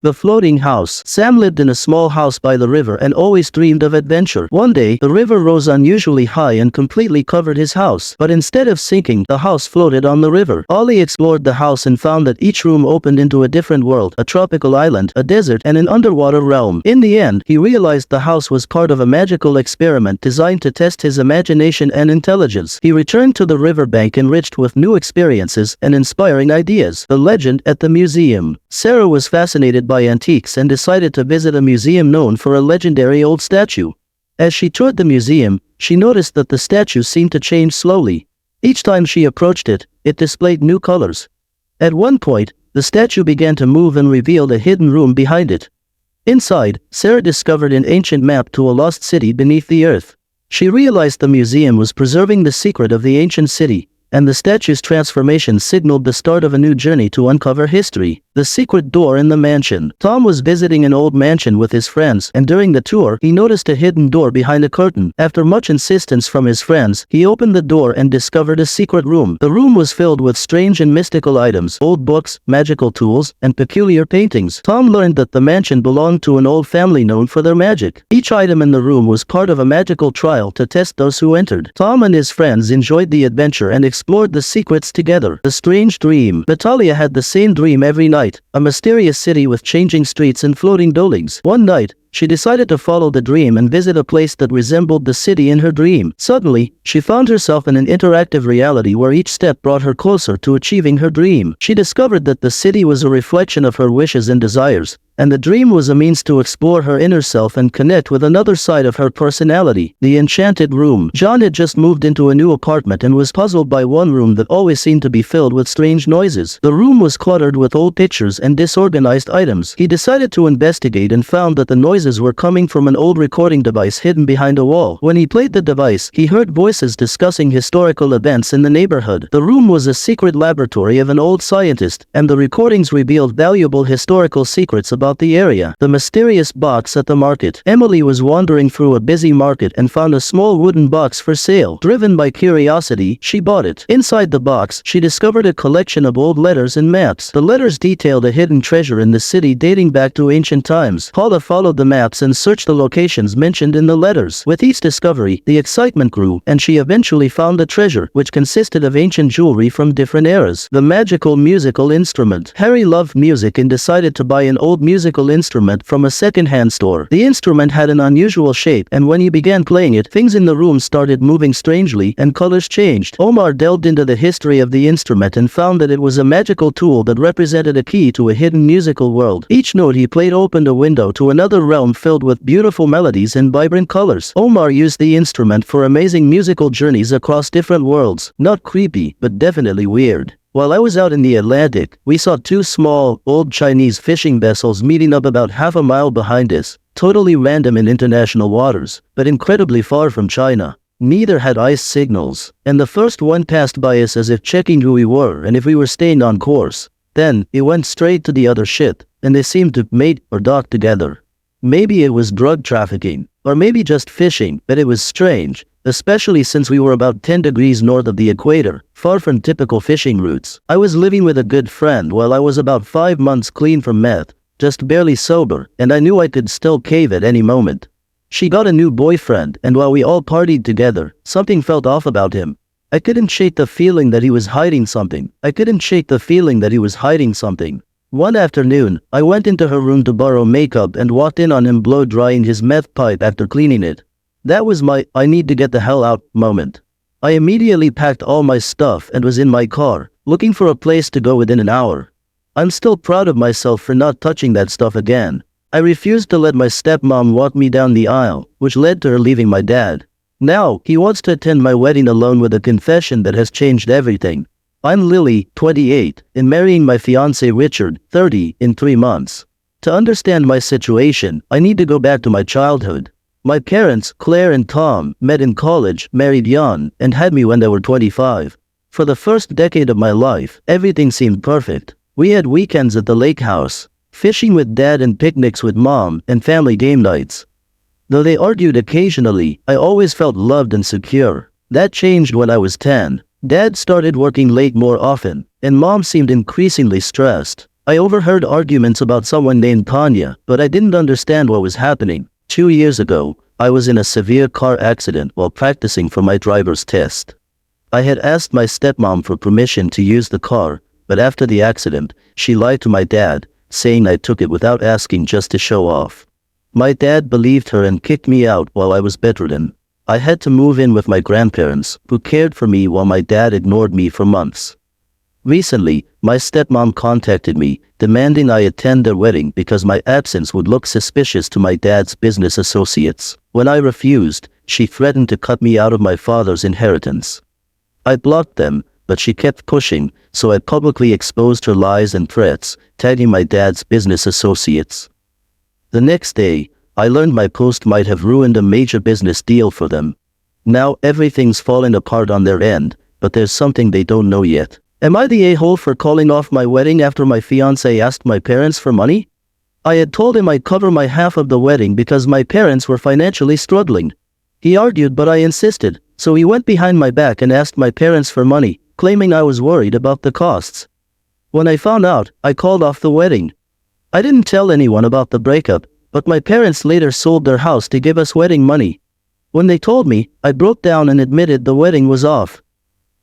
The floating house. Sam lived in a small house by the river and always dreamed of adventure. One day, the river rose unusually high and completely covered his house. But instead of sinking, the house floated on the river. Ollie explored the house and found that each room opened into a different world, a tropical island, a desert, and an underwater realm. In the end, he realized the house was part of a magical experiment designed to test his imagination and intelligence. He returned to the riverbank enriched with new experiences and inspiring ideas. The legend at the museum. Sarah was fascinated by antiques and decided to visit a museum known for a legendary old statue. As she toured the museum, she noticed that the statue seemed to change slowly. Each time she approached it, it displayed new colors. At one point, the statue began to move and revealed a hidden room behind it. Inside, Sarah discovered an ancient map to a lost city beneath the earth. She realized the museum was preserving the secret of the ancient city, and the statue's transformation signaled the start of a new journey to uncover history. The secret door in the mansion. Tom was visiting an old mansion with his friends, and during the tour, he noticed a hidden door behind a curtain. After much insistence from his friends, he opened the door and discovered a secret room. The room was filled with strange and mystical items, old books, magical tools, and peculiar paintings. Tom learned that the mansion belonged to an old family known for their magic. Each item in the room was part of a magical trial to test those who entered. Tom and his friends enjoyed the adventure and explored the secrets together. The strange dream. Natalia had the same dream every night. A mysterious city with changing streets and floating buildings. One night, she decided to follow the dream and visit a place that resembled the city in her dream. Suddenly, she found herself in an interactive reality where each step brought her closer to achieving her dream. She discovered that the city was a reflection of her wishes and desires, and the dream was a means to explore her inner self and connect with another side of her personality. The enchanted room. John had just moved into a new apartment and was puzzled by one room that always seemed to be filled with strange noises. The room was cluttered with old pictures and disorganized items. He decided to investigate and found that the noises were coming from an old recording device hidden behind a wall. When he played the device, he heard voices discussing historical events in the neighborhood. The room was a secret laboratory of an old scientist, and the recordings revealed valuable historical secrets about the area. The mysterious box at the market. Emily was wandering through a busy market and found a small wooden box for sale. Driven by curiosity, she bought it. Inside the box, she discovered a collection of old letters and maps. The letters detailed a hidden treasure in the city dating back to ancient times. Paula followed the maps and searched the locations mentioned in the letters. With each discovery, the excitement grew, and she eventually found the treasure, which consisted of ancient jewelry from different eras. The magical musical instrument. Harry loved music and decided to buy an old musical instrument from a second-hand store. The instrument had an unusual shape, and when he began playing it, things in the room started moving strangely, and colors changed. Omar delved into the history of the instrument and found that it was a magical tool that represented a key to a hidden musical world. Each note he played opened a window to another realm filled with beautiful melodies and vibrant colors. Omar used the instrument for amazing musical journeys across different worlds. Not creepy, but definitely weird. While I was out in the Atlantic, we saw two small, old Chinese fishing vessels meeting up about half a mile behind us. Totally random in international waters, but incredibly far from China. Neither had ice signals, and the first one passed by us as if checking who we were and if we were staying on course. Then, it went straight to the other ship, and they seemed to mate or dock together. Maybe it was drug trafficking, or maybe just fishing, but it was strange, especially since we were about 10 degrees north of the equator, far from typical fishing routes. I was living with a good friend while I was about 5 months clean from meth, just barely sober, and I knew I could still cave at any moment. She got a new boyfriend, and while we all partied together, something felt off about him. I couldn't shake the feeling that he was hiding something. One afternoon, I went into her room to borrow makeup and walked in on him blow drying his meth pipe after cleaning it. That was my "I need to get the hell out" moment. I immediately packed all my stuff and was in my car, looking for a place to go within an hour. I'm still proud of myself for not touching that stuff again. I refused to let my stepmom walk me down the aisle, which led to her leaving my dad. Now, he wants to attend my wedding alone with a confession that has changed everything. I'm Lily, 28, and marrying my fiancé Richard, 30, in 3 months. To understand my situation, I need to go back to my childhood. My parents, Claire and Tom, met in college, married young, and had me when they were 25. For the first decade of my life, everything seemed perfect. We had weekends at the lake house, fishing with dad and picnics with mom, and family game nights. Though they argued occasionally, I always felt loved and secure. That changed when I was 10. Dad started working late more often, and mom seemed increasingly stressed. I overheard arguments about someone named Tanya, but I didn't understand what was happening. 2 years ago, I was in a severe car accident while practicing for my driver's test. I had asked my stepmom for permission to use the car, but after the accident, she lied to my dad, saying I took it without asking just to show off. My dad believed her and kicked me out while I was bedridden. I had to move in with my grandparents, who cared for me while my dad ignored me for months. Recently, my stepmom contacted me, demanding I attend their wedding because my absence would look suspicious to my dad's business associates. When I refused, she threatened to cut me out of my father's inheritance. I blocked them, but she kept pushing, so I publicly exposed her lies and threats, tagging my dad's business associates. The next day, I learned my post might have ruined a major business deal for them. Now everything's falling apart on their end, but there's something they don't know yet. Am I the a-hole for calling off my wedding after my fiancé asked my parents for money? I had told him I'd cover my half of the wedding because my parents were financially struggling. He argued, but I insisted, so he went behind my back and asked my parents for money, claiming I was worried about the costs. When I found out, I called off the wedding. I didn't tell anyone about the breakup, but my parents later sold their house to give us wedding money. When they told me, I broke down and admitted the wedding was off.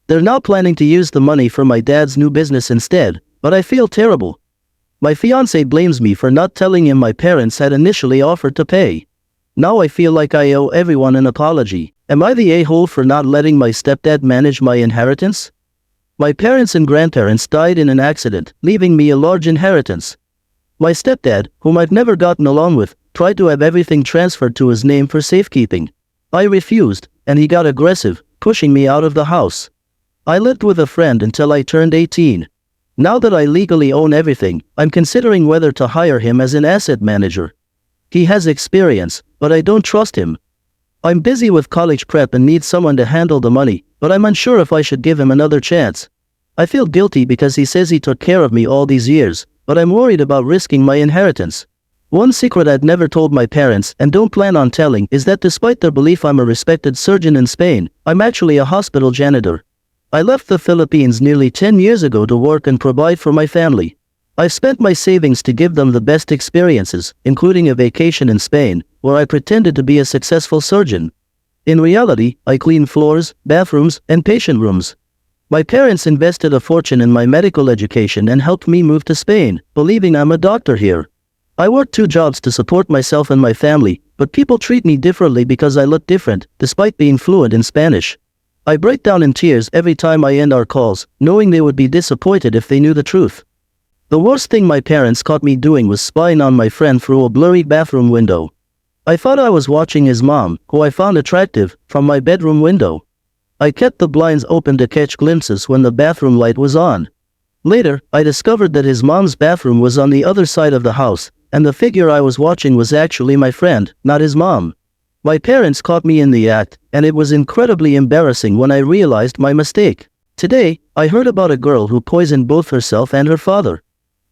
They're now planning to use the money for my dad's new business instead, but I feel terrible. My fiancé blames me for not telling him my parents had initially offered to pay. Now I feel like I owe everyone an apology. Am I the a-hole for not letting my stepdad manage my inheritance? My parents and grandparents died in an accident, leaving me a large inheritance. My stepdad, whom I've never gotten along with, tried to have everything transferred to his name for safekeeping. I refused, and he got aggressive, pushing me out of the house. I lived with a friend until I turned 18. Now that I legally own everything, I'm considering whether to hire him as an asset manager. He has experience, but I don't trust him. I'm busy with college prep and need someone to handle the money, but I'm unsure if I should give him another chance. I feel guilty because he says he took care of me all these years, but I'm worried about risking my inheritance. One secret I'd never told my parents and don't plan on telling is that despite their belief I'm a respected surgeon in Spain, I'm actually a hospital janitor. I left the Philippines nearly 10 years ago to work and provide for my family. I spent my savings to give them the best experiences, including a vacation in Spain, where I pretended to be a successful surgeon. In reality, I cleaned floors, bathrooms, and patient rooms. My parents invested a fortune in my medical education and helped me move to Spain, believing I'm a doctor here. I worked 2 jobs to support myself and my family, but people treat me differently because I look different, despite being fluent in Spanish. I break down in tears every time I end our calls, knowing they would be disappointed if they knew the truth. The worst thing my parents caught me doing was spying on my friend through a blurry bathroom window. I thought I was watching his mom, who I found attractive, from my bedroom window. I kept the blinds open to catch glimpses when the bathroom light was on. Later, I discovered that his mom's bathroom was on the other side of the house, and the figure I was watching was actually my friend, not his mom. My parents caught me in the act, and it was incredibly embarrassing when I realized my mistake. Today, I heard about a girl who poisoned both herself and her father.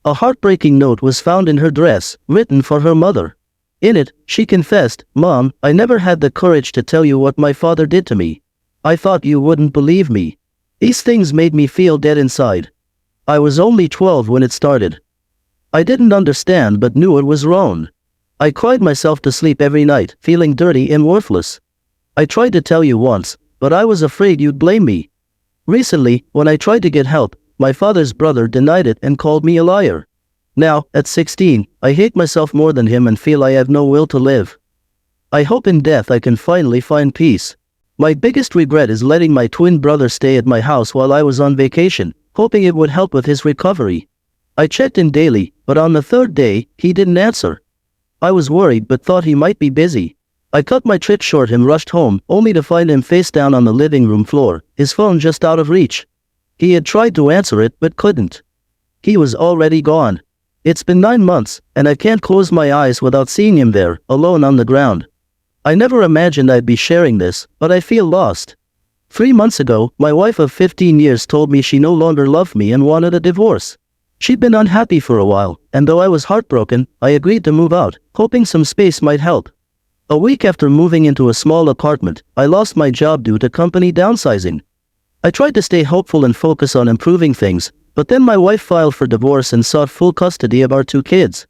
A heartbreaking note was found in her dress, written for her mother. In it, she confessed, "Mom, I never had the courage to tell you what my father did to me. I thought you wouldn't believe me. These things made me feel dead inside. I was only 12 when it started. I didn't understand but knew it was wrong. I cried myself to sleep every night, feeling dirty and worthless. I tried to tell you once, but I was afraid you'd blame me. Recently, when I tried to get help, my father's brother denied it and called me a liar. Now, at 16, I hate myself more than him and feel I have no will to live. I hope in death I can finally find peace. My biggest regret is letting my twin brother stay at my house while I was on vacation, hoping it would help with his recovery. I checked in daily, but on the 3rd day, he didn't answer. I was worried but thought he might be busy. I cut my trip short and rushed home, only to find him face down on the living room floor, his phone just out of reach. He had tried to answer it but couldn't. He was already gone. It's been 9 months, and I can't close my eyes without seeing him there, alone on the ground. I never imagined I'd be sharing this, but I feel lost. 3 months ago, my wife of 15 years told me she no longer loved me and wanted a divorce. She'd been unhappy for a while, and though I was heartbroken, I agreed to move out, hoping some space might help. A week after moving into a small apartment, I lost my job due to company downsizing. I tried to stay hopeful and focus on improving things, But then my wife filed for divorce and sought full custody of our 2 kids.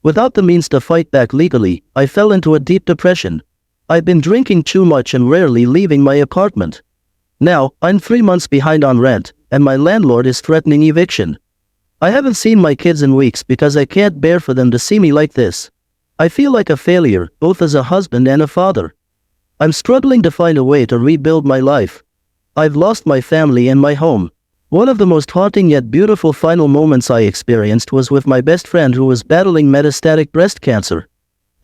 Without the means to fight back legally, I fell into a deep depression. I've been drinking too much and rarely leaving my apartment. Now, I'm 3 months behind on rent, and my landlord is threatening eviction. I haven't seen my kids in weeks because I can't bear for them to see me like this. I feel like a failure, both as a husband and a father. I'm struggling to find a way to rebuild my life. I've lost my family and my home. One of the most haunting yet beautiful final moments I experienced was with my best friend who was battling metastatic breast cancer.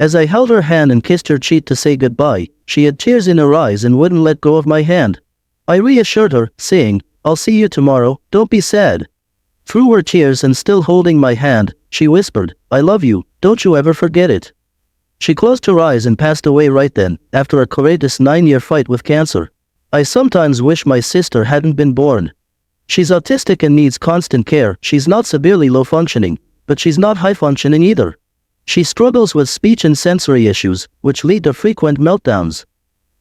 As I held her hand and kissed her cheek to say goodbye, she had tears in her eyes and wouldn't let go of my hand. I reassured her, saying, "I'll see you tomorrow, don't be sad." Through her tears and still holding my hand, she whispered, "I love you, don't you ever forget it." She closed her eyes and passed away right then, after a courageous 9-year fight with cancer. I sometimes wish my sister hadn't been born. She's autistic and needs constant care. She's not severely low functioning, but she's not high functioning either. She struggles with speech and sensory issues, which lead to frequent meltdowns.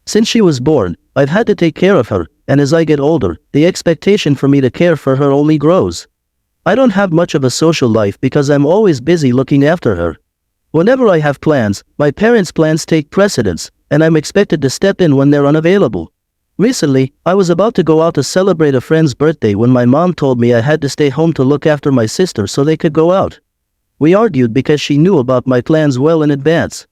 Since she was born, I've had to take care of her, and as I get older, the expectation for me to care for her only grows. I don't have much of a social life because I'm always busy looking after her. Whenever I have plans, my parents' plans take precedence, and I'm expected to step in when they're unavailable. Recently, I was about to go out to celebrate a friend's birthday when my mom told me I had to stay home to look after my sister so they could go out. We argued because she knew about my plans well in advance.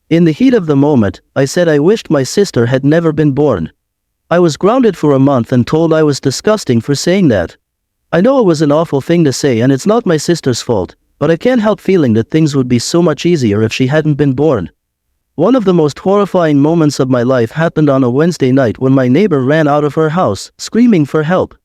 In the heat of the moment, I said I wished my sister had never been born. I was grounded for a month and told I was disgusting for saying that. I know it was an awful thing to say and it's not my sister's fault, but I can't help feeling that things would be so much easier if she hadn't been born. One of the most horrifying moments of my life happened on a Wednesday night when my neighbor ran out of her house, screaming for help.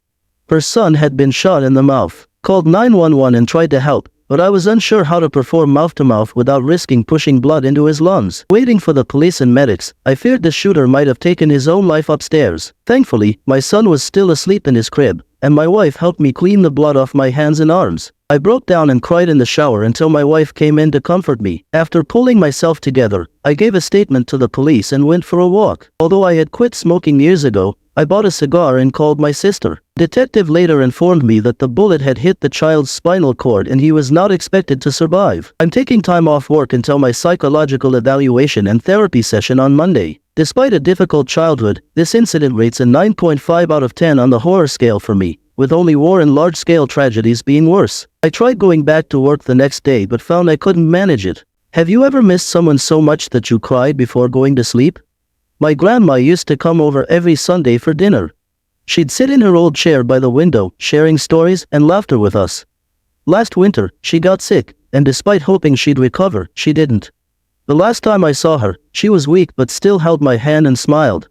Her son had been shot in the mouth. Called 911 and tried to help, but I was unsure how to perform mouth-to-mouth without risking pushing blood into his lungs. Waiting for the police and medics, I feared the shooter might have taken his own life upstairs. Thankfully, my son was still asleep in his crib, and my wife helped me clean the blood off my hands and arms. I broke down and cried in the shower until my wife came in to comfort me. After pulling myself together, I gave a statement to the police and went for a walk. Although I had quit smoking years ago, I bought a cigar and called my sister. Detective later informed me that the bullet had hit the child's spinal cord and he was not expected to survive. I'm taking time off work until my psychological evaluation and therapy session on Monday. Despite a difficult childhood, this incident rates a 9.5 out of 10 on the horror scale for me, with only war and large-scale tragedies being worse. I tried going back to work the next day but found I couldn't manage it. Have you ever missed someone so much that you cried before going to sleep? My grandma used to come over every Sunday for dinner. She'd sit in her old chair by the window, sharing stories and laughter with us. Last winter, she got sick, and despite hoping she'd recover, she didn't. The last time I saw her, she was weak but still held my hand and smiled.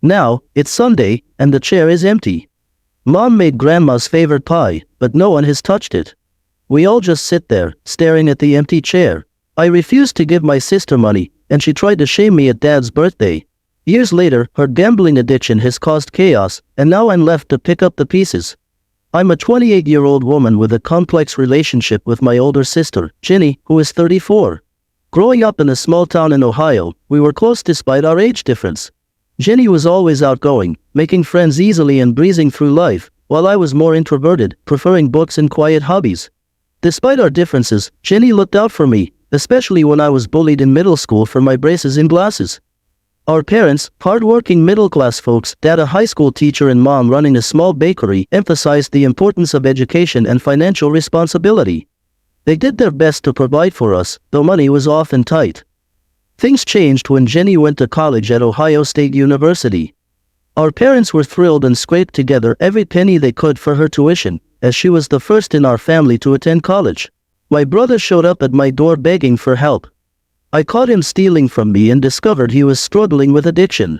Now, it's Sunday, and the chair is empty. Mom made Grandma's favorite pie, but no one has touched it. We all just sit there, staring at the empty chair. I refused to give my sister money, and she tried to shame me at Dad's birthday. Years later, her gambling addiction has caused chaos, and now I'm left to pick up the pieces. I'm a 28-year-old woman with a complex relationship with my older sister, Ginny, who is 34. Growing up in a small town in Ohio, we were close despite our age difference. Ginny was always outgoing, making friends easily and breezing through life, while I was more introverted, preferring books and quiet hobbies. Despite our differences, Ginny looked out for me, especially when I was bullied in middle school for my braces and glasses. Our parents, hard-working middle-class folks, Dad a high school teacher and Mom running a small bakery, emphasized the importance of education and financial responsibility. They did their best to provide for us, though money was often tight. Things changed when Jenny went to college at Ohio State University. Our parents were thrilled and scraped together every penny they could for her tuition, as she was the first in our family to attend college. My brother showed up at my door begging for help. I caught him stealing from me and discovered he was struggling with addiction.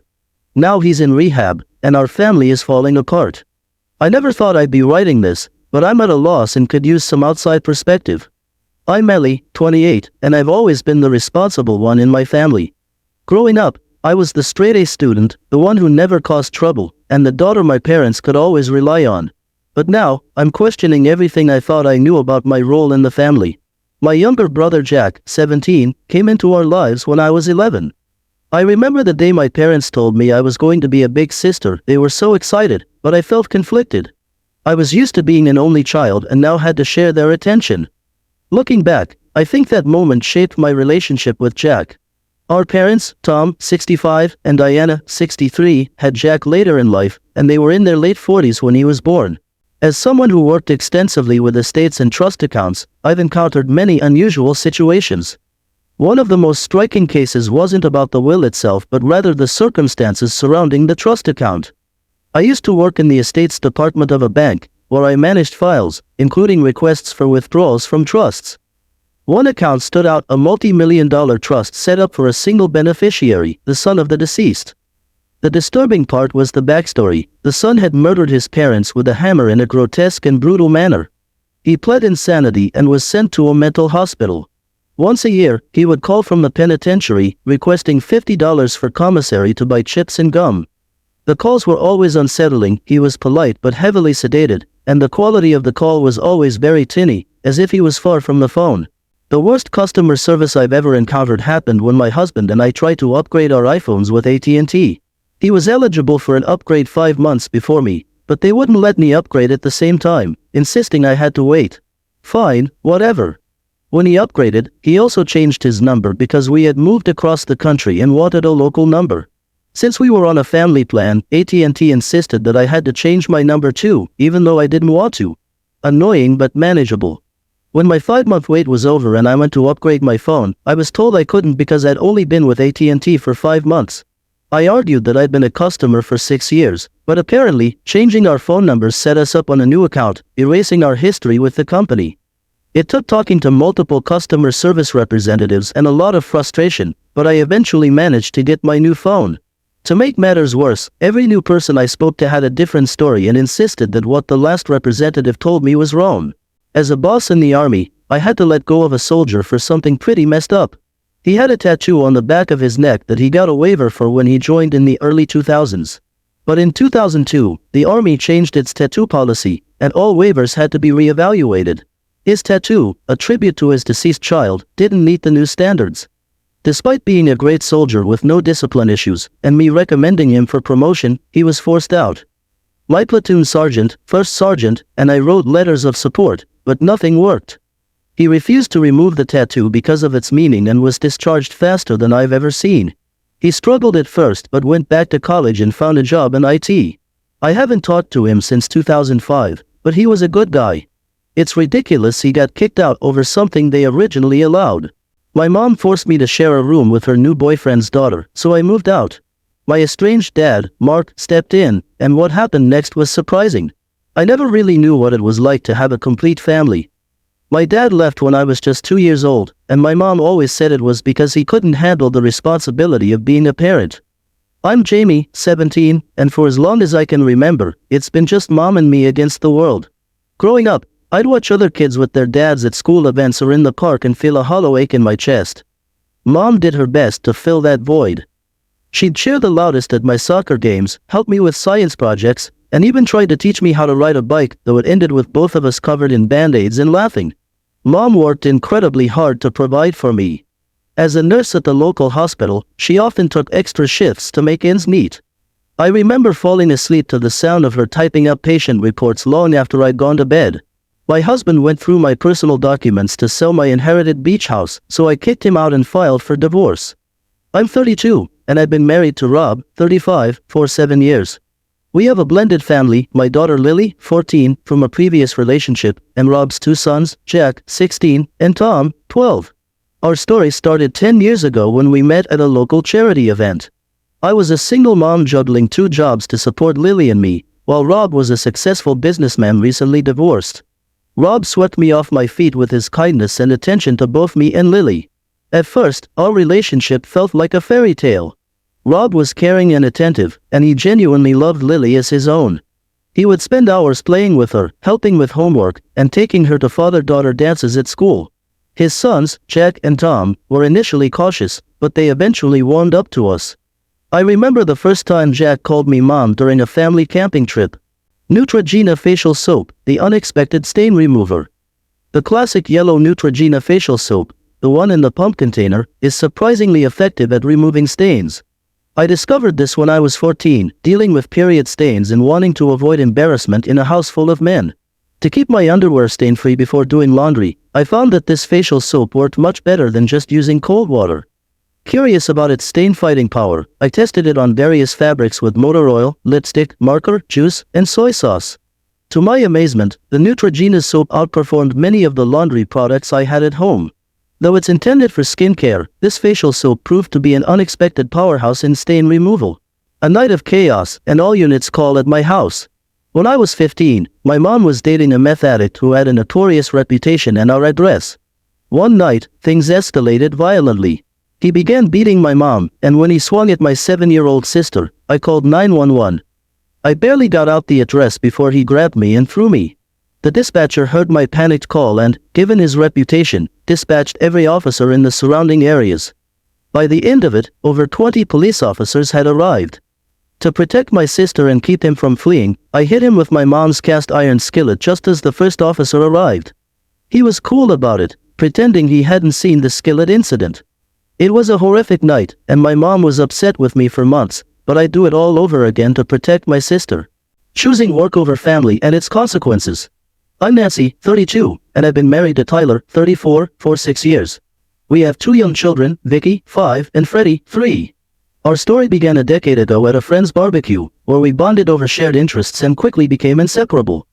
Now he's in rehab, and our family is falling apart. I never thought I'd be writing this, but I'm at a loss and could use some outside perspective. I'm Ellie, 28, and I've always been the responsible one in my family. Growing up, I was the straight-A student, the one who never caused trouble, and the daughter my parents could always rely on. But now, I'm questioning everything I thought I knew about my role in the family. My younger brother Jack, 17, came into our lives when I was 11. I remember the day my parents told me I was going to be a big sister. They were so excited, but I felt conflicted. I was used to being an only child and now had to share their attention. Looking back, I think that moment shaped my relationship with Jack. Our parents, Tom, 65, and Diana, 63, had Jack later in life, and they were in their late 40s when he was born. As someone who worked extensively with estates and trust accounts, I've encountered many unusual situations. One of the most striking cases wasn't about the will itself but rather the circumstances surrounding the trust account. I used to work in the estates department of a bank, where I managed files, including requests for withdrawals from trusts. One account stood out: a multi-million-dollar trust set up for a single beneficiary, the son of the deceased. The disturbing part was the backstory. The son had murdered his parents with a hammer in a grotesque and brutal manner. He pled insanity and was sent to a mental hospital. Once a year, he would call from the penitentiary, requesting $50 for commissary to buy chips and gum. The calls were always unsettling. He was polite but heavily sedated, and the quality of the call was always very tinny, as if he was far from the phone. The worst customer service I've ever encountered happened when my husband and I tried to upgrade our iPhones with AT&T. He was eligible for an upgrade 5 months before me, but they wouldn't let me upgrade at the same time, insisting I had to wait. Fine, whatever. When he upgraded, he also changed his number because we had moved across the country and wanted a local number. Since we were on a family plan, AT&T insisted that I had to change my number too, even though I didn't want to. Annoying but manageable. When my 5-month wait was over and I went to upgrade my phone, I was told I couldn't because I'd only been with AT&T for 5 months. I argued that I'd been a customer for 6 years, but apparently, changing our phone numbers set us up on a new account, erasing our history with the company. It took talking to multiple customer service representatives and a lot of frustration, but I eventually managed to get my new phone. To make matters worse, every new person I spoke to had a different story and insisted that what the last representative told me was wrong. As a boss in the army, I had to let go of a soldier for something pretty messed up. He had a tattoo on the back of his neck that he got a waiver for when he joined in the early 2000s. But in 2002, the army changed its tattoo policy, and all waivers had to be reevaluated. His tattoo, a tribute to his deceased child, didn't meet the new standards. Despite being a great soldier with no discipline issues, and me recommending him for promotion, he was forced out. My platoon sergeant, first sergeant, and I wrote letters of support, but nothing worked. He refused to remove the tattoo because of its meaning and was discharged faster than I've ever seen. He struggled at first but went back to college and found a job in IT. I haven't talked to him since 2005, but he was a good guy. It's ridiculous he got kicked out over something they originally allowed. My mom forced me to share a room with her new boyfriend's daughter, so I moved out. My estranged dad, Mark, stepped in, and what happened next was surprising. I never really knew what it was like to have a complete family. My dad left when I was just 2 years old, and my mom always said it was because he couldn't handle the responsibility of being a parent. I'm Jamie, 17, and for as long as I can remember, it's been just mom and me against the world. Growing up, I'd watch other kids with their dads at school events or in the park and feel a hollow ache in my chest. Mom did her best to fill that void. She'd cheer the loudest at my soccer games, help me with science projects, and even tried to teach me how to ride a bike, though it ended with both of us covered in band-aids and laughing. Mom worked incredibly hard to provide for me. As a nurse at the local hospital, she often took extra shifts to make ends meet. I remember falling asleep to the sound of her typing up patient reports long after I'd gone to bed. My husband went through my personal documents to sell my inherited beach house, so I kicked him out and filed for divorce. I'm 32, and I've been married to Rob, 35, for 7 years. We have a blended family, my daughter Lily, 14, from a previous relationship, and Rob's 2 sons, Jack, 16, and Tom, 12. Our story started 10 years ago when we met at a local charity event. I was a single mom juggling 2 jobs to support Lily and me, while Rob was a successful businessman recently divorced. Rob swept me off my feet with his kindness and attention to both me and Lily. At first, our relationship felt like a fairy tale. Rob was caring and attentive, and he genuinely loved Lily as his own. He would spend hours playing with her, helping with homework, and taking her to father-daughter dances at school. His sons, Jack and Tom, were initially cautious, but they eventually warmed up to us. I remember the first time Jack called me mom during a family camping trip. Neutrogena facial soap, the unexpected stain remover. The classic yellow Neutrogena facial soap, the one in the pump container, is surprisingly effective at removing stains. I discovered this when I was 14, dealing with period stains and wanting to avoid embarrassment in a house full of men. To keep my underwear stain-free before doing laundry, I found that this facial soap worked much better than just using cold water. Curious about its stain-fighting power, I tested it on various fabrics with motor oil, lipstick, marker, juice, and soy sauce. To my amazement, the Neutrogena soap outperformed many of the laundry products I had at home. Though it's intended for skincare, this facial soap proved to be an unexpected powerhouse in stain removal. A night of chaos, and all units call at my house. When I was 15, my mom was dating a meth addict who had a notorious reputation and our address. One night, things escalated violently. He began beating my mom, and when he swung at my 7-year-old sister, I called 911. I barely got out the address before he grabbed me and threw me. The dispatcher heard my panicked call and, given his reputation, dispatched every officer in the surrounding areas. By the end of it, over 20 police officers had arrived. To protect my sister and keep him from fleeing, I hit him with my mom's cast iron skillet just as the first officer arrived. He was cool about it, pretending he hadn't seen the skillet incident. It was a horrific night, and my mom was upset with me for months, but I'd do it all over again to protect my sister. Choosing work over family and its consequences. I'm Nancy, 32, and I've been married to Tyler, 34, for 6 years. We have 2 young children, Vicky, 5, and Freddie, 3. Our story began a decade ago at a friend's barbecue, where we bonded over shared interests and quickly became inseparable.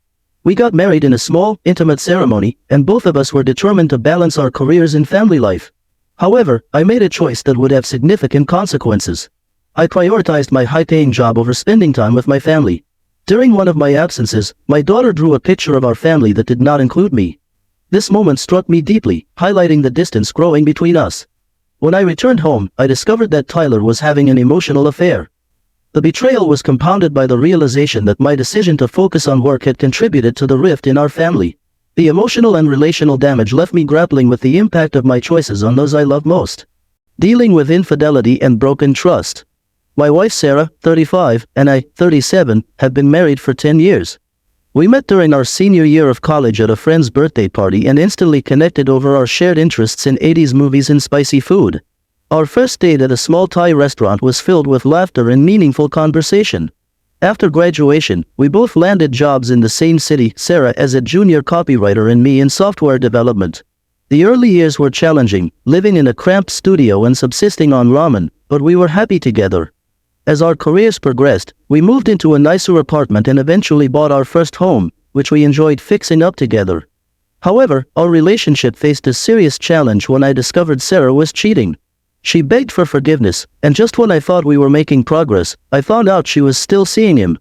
We got married in a small, intimate ceremony, and both of us were determined to balance our careers and family life. However, I made a choice that would have significant consequences. I prioritized my high-paying job over spending time with my family. During one of my absences, my daughter drew a picture of our family that did not include me. This moment struck me deeply, highlighting the distance growing between us. When I returned home, I discovered that Tyler was having an emotional affair. The betrayal was compounded by the realization that my decision to focus on work had contributed to the rift in our family. The emotional and relational damage left me grappling with the impact of my choices on those I love most. Dealing with infidelity and broken trust. My wife Sarah, 35, and I, 37, have been married for 10 years. We met during our senior year of college at a friend's birthday party and instantly connected over our shared interests in 80s movies and spicy food. Our first date at a small Thai restaurant was filled with laughter and meaningful conversation. After graduation, we both landed jobs in the same city, Sarah as a junior copywriter and me in software development. The early years were challenging, living in a cramped studio and subsisting on ramen, but we were happy together. As our careers progressed, we moved into a nicer apartment and eventually bought our first home, which we enjoyed fixing up together. However, our relationship faced a serious challenge when I discovered Sarah was cheating. She begged for forgiveness, and just when I thought we were making progress, I found out she was still seeing him.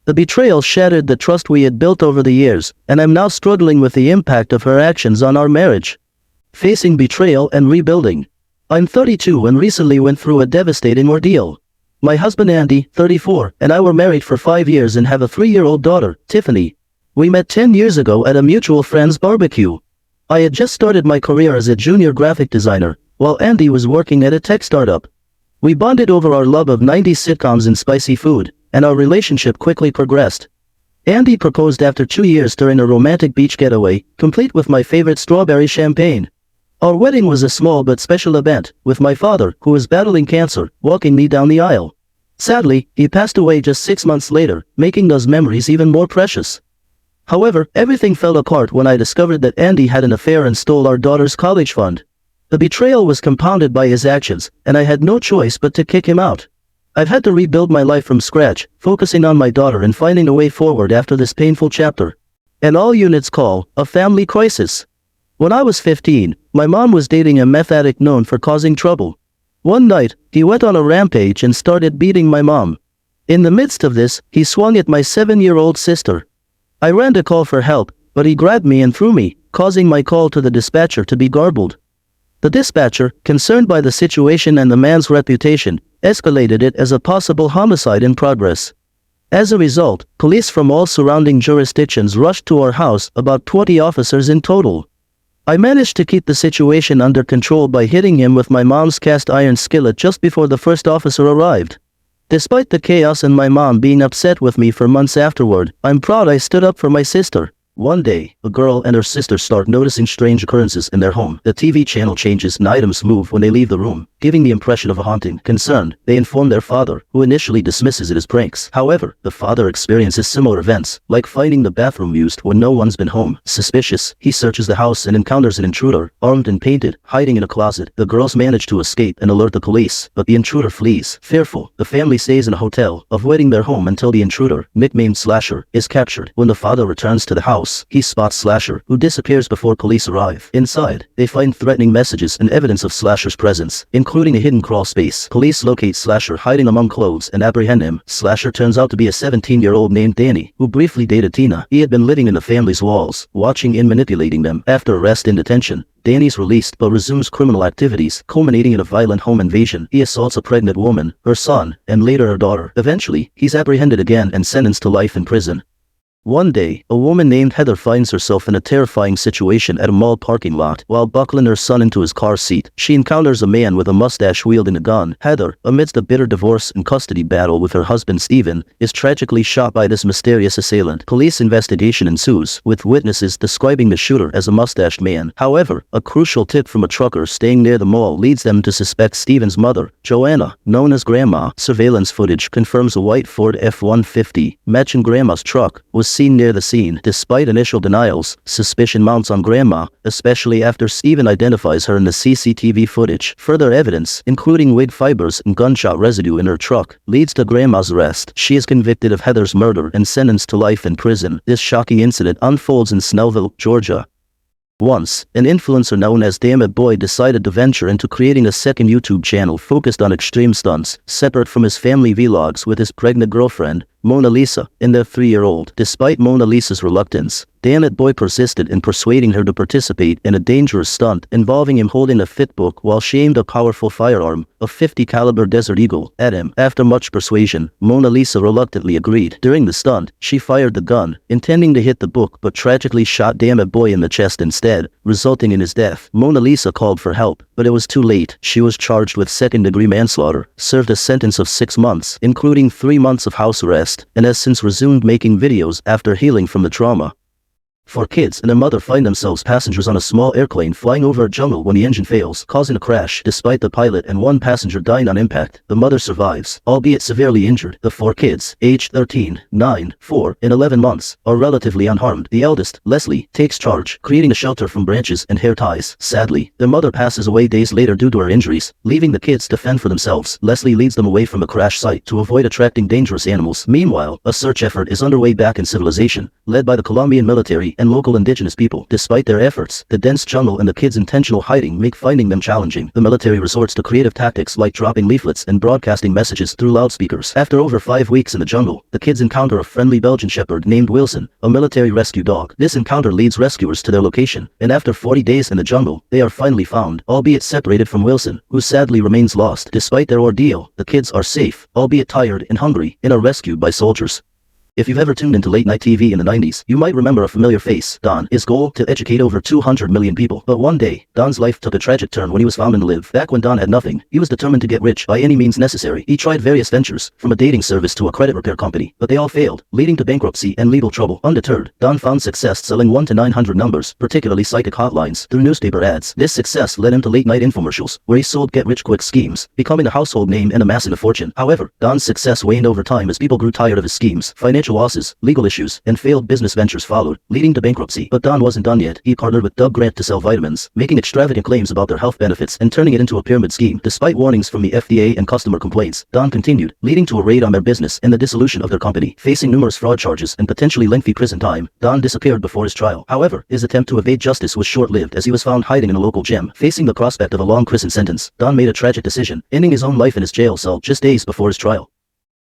The betrayal shattered the trust we had built over the years, and I'm now struggling with the impact of her actions on our marriage. Facing betrayal and rebuilding. I'm 32 and recently went through a devastating ordeal. My husband Andy, 34, and I were married for 5 years and have a 3-year-old daughter, Tiffany. We met 10 years ago at a mutual friend's barbecue. I had just started my career as a junior graphic designer, while Andy was working at a tech startup. We bonded over our love of 90s sitcoms and spicy food, and our relationship quickly progressed. Andy proposed after 2 years during a romantic beach getaway, complete with my favorite strawberry champagne. Our wedding was a small but special event, with my father, who was battling cancer, walking me down the aisle. Sadly, he passed away just 6 months later, making those memories even more precious. However, everything fell apart when I discovered that Andy had an affair and stole our daughter's college fund. The betrayal was compounded by his actions, and I had no choice but to kick him out. I've had to rebuild my life from scratch, focusing on my daughter and finding a way forward after this painful chapter. And all units call a family crisis. When I was 15, my mom was dating a meth addict known for causing trouble. One night, he went on a rampage and started beating my mom. In the midst of this, he swung at my 7-year-old sister. I ran to call for help, but he grabbed me and threw me, causing my call to the dispatcher to be garbled. The dispatcher, concerned by the situation and the man's reputation, escalated it as a possible homicide in progress. As a result, police from all surrounding jurisdictions rushed to our house, about 20 officers in total. I managed to keep the situation under control by hitting him with my mom's cast iron skillet just before the first officer arrived. Despite the chaos and my mom being upset with me for months afterward, I'm proud I stood up for my sister. One day, a girl and her sister start noticing strange occurrences in their home. The TV channel changes and items move when they leave the room, giving the impression of a haunting. Concerned, they inform their father, who initially dismisses it as pranks. However, the father experiences similar events, like finding the bathroom used when no one's been home. Suspicious, he searches the house and encounters an intruder, armed and painted, hiding in a closet. The girls manage to escape and alert the police, but the intruder flees. Fearful, the family stays in a hotel, avoiding their home until the intruder, nicknamed Slasher, is captured. When the father returns to the house, he spots Slasher, who disappears before police arrive. Inside, they find threatening messages and evidence of Slasher's presence, including a hidden crawl space. Police locate Slasher hiding among clothes and apprehend him. Slasher turns out to be a 17-year-old named Danny, who briefly dated Tina. He had been living in the family's walls, watching and manipulating them. After arrest and detention, Danny's released but resumes criminal activities, culminating in a violent home invasion. He assaults a pregnant woman, her son, and later her daughter. Eventually, he's apprehended again and sentenced to life in prison. One day, a woman named Heather finds herself in a terrifying situation at a mall parking lot. While buckling her son into his car seat, she encounters a man with a mustache wielding a gun. Heather, amidst a bitter divorce and custody battle with her husband Steven, is tragically shot by this mysterious assailant. Police investigation ensues, with witnesses describing the shooter as a mustached man. However, a crucial tip from a trucker staying near the mall leads them to suspect Steven's mother, Joanna, known as Grandma. Surveillance footage confirms a white Ford F-150, matching Grandma's truck, was seen near the scene. Despite initial denials, suspicion mounts on Grandma, especially after Steven identifies her in the CCTV footage. Further evidence, including wig fibers and gunshot residue in her truck, leads to Grandma's arrest. She is convicted of Heather's murder and sentenced to life in prison. This shocking incident unfolds in Snellville, Georgia. Once, an influencer known as Damn It Boy decided to venture into creating a second YouTube channel focused on extreme stunts, separate from his family vlogs with his pregnant girlfriend, Mona Lisa, and their 3-year-old. Despite Mona Lisa's reluctance, Damn It Boy persisted in persuading her to participate in a dangerous stunt involving him holding a Fitbook while she aimed a powerful firearm, a .50 caliber Desert Eagle, at him. After much persuasion, Mona Lisa reluctantly agreed. During the stunt, she fired the gun, intending to hit the book but tragically shot Damn It Boy in the chest instead, resulting in his death. Mona Lisa called for help, but it was too late. She was charged with second-degree manslaughter, served a sentence of 6 months, including 3 months of house arrest, and has since resumed making videos after healing from the trauma. 4 kids and their mother find themselves passengers on a small airplane flying over a jungle when the engine fails, causing a crash. Despite the pilot and 1 passenger dying on impact, the mother survives, albeit severely injured. The 4 kids, aged 13, 9, 4, and 11 months, are relatively unharmed. The eldest, Leslie, takes charge, creating a shelter from branches and hair ties. Sadly, their mother passes away days later due to her injuries, leaving the kids to fend for themselves. Leslie leads them away from the crash site to avoid attracting dangerous animals. Meanwhile, a search effort is underway back in civilization, led by the Colombian military and local indigenous people. Despite their efforts, the dense jungle and the kids' intentional hiding make finding them challenging. The military resorts to creative tactics like dropping leaflets and broadcasting messages through loudspeakers. After over 5 weeks in the jungle, the kids encounter a friendly Belgian shepherd named Wilson, a military rescue dog. This encounter leads rescuers to their location, and after 40 days in the jungle, they are finally found, albeit separated from Wilson, who sadly remains lost. Despite their ordeal, the kids are safe, albeit tired and hungry, and are rescued by soldiers. If you've ever tuned into late-night TV in the 90s, you might remember a familiar face, Don. His goal, to educate over 200 million people. But one day, Don's life took a tragic turn when he was found in the live. Back when Don had nothing, he was determined to get rich by any means necessary. He tried various ventures, from a dating service to a credit repair company, but they all failed, leading to bankruptcy and legal trouble. Undeterred, Don found success selling 1 to 900 numbers, particularly psychic hotlines, through newspaper ads. This success led him to late-night infomercials, where he sold get-rich-quick schemes, becoming a household name and amassing a fortune. However, Don's success waned over time as people grew tired of his schemes. Financial losses, legal issues, and failed business ventures followed, leading to bankruptcy. But Don wasn't done yet. He partnered with Doug Grant to sell vitamins, making extravagant claims about their health benefits and turning it into a pyramid scheme. Despite warnings from the FDA and customer complaints, Don continued, leading to a raid on their business and the dissolution of their company. Facing numerous fraud charges and potentially lengthy prison time, Don disappeared before his trial. However, his attempt to evade justice was short-lived as he was found hiding in a local gym. Facing the prospect of a long prison sentence, Don made a tragic decision, ending his own life in his jail cell just days before his trial.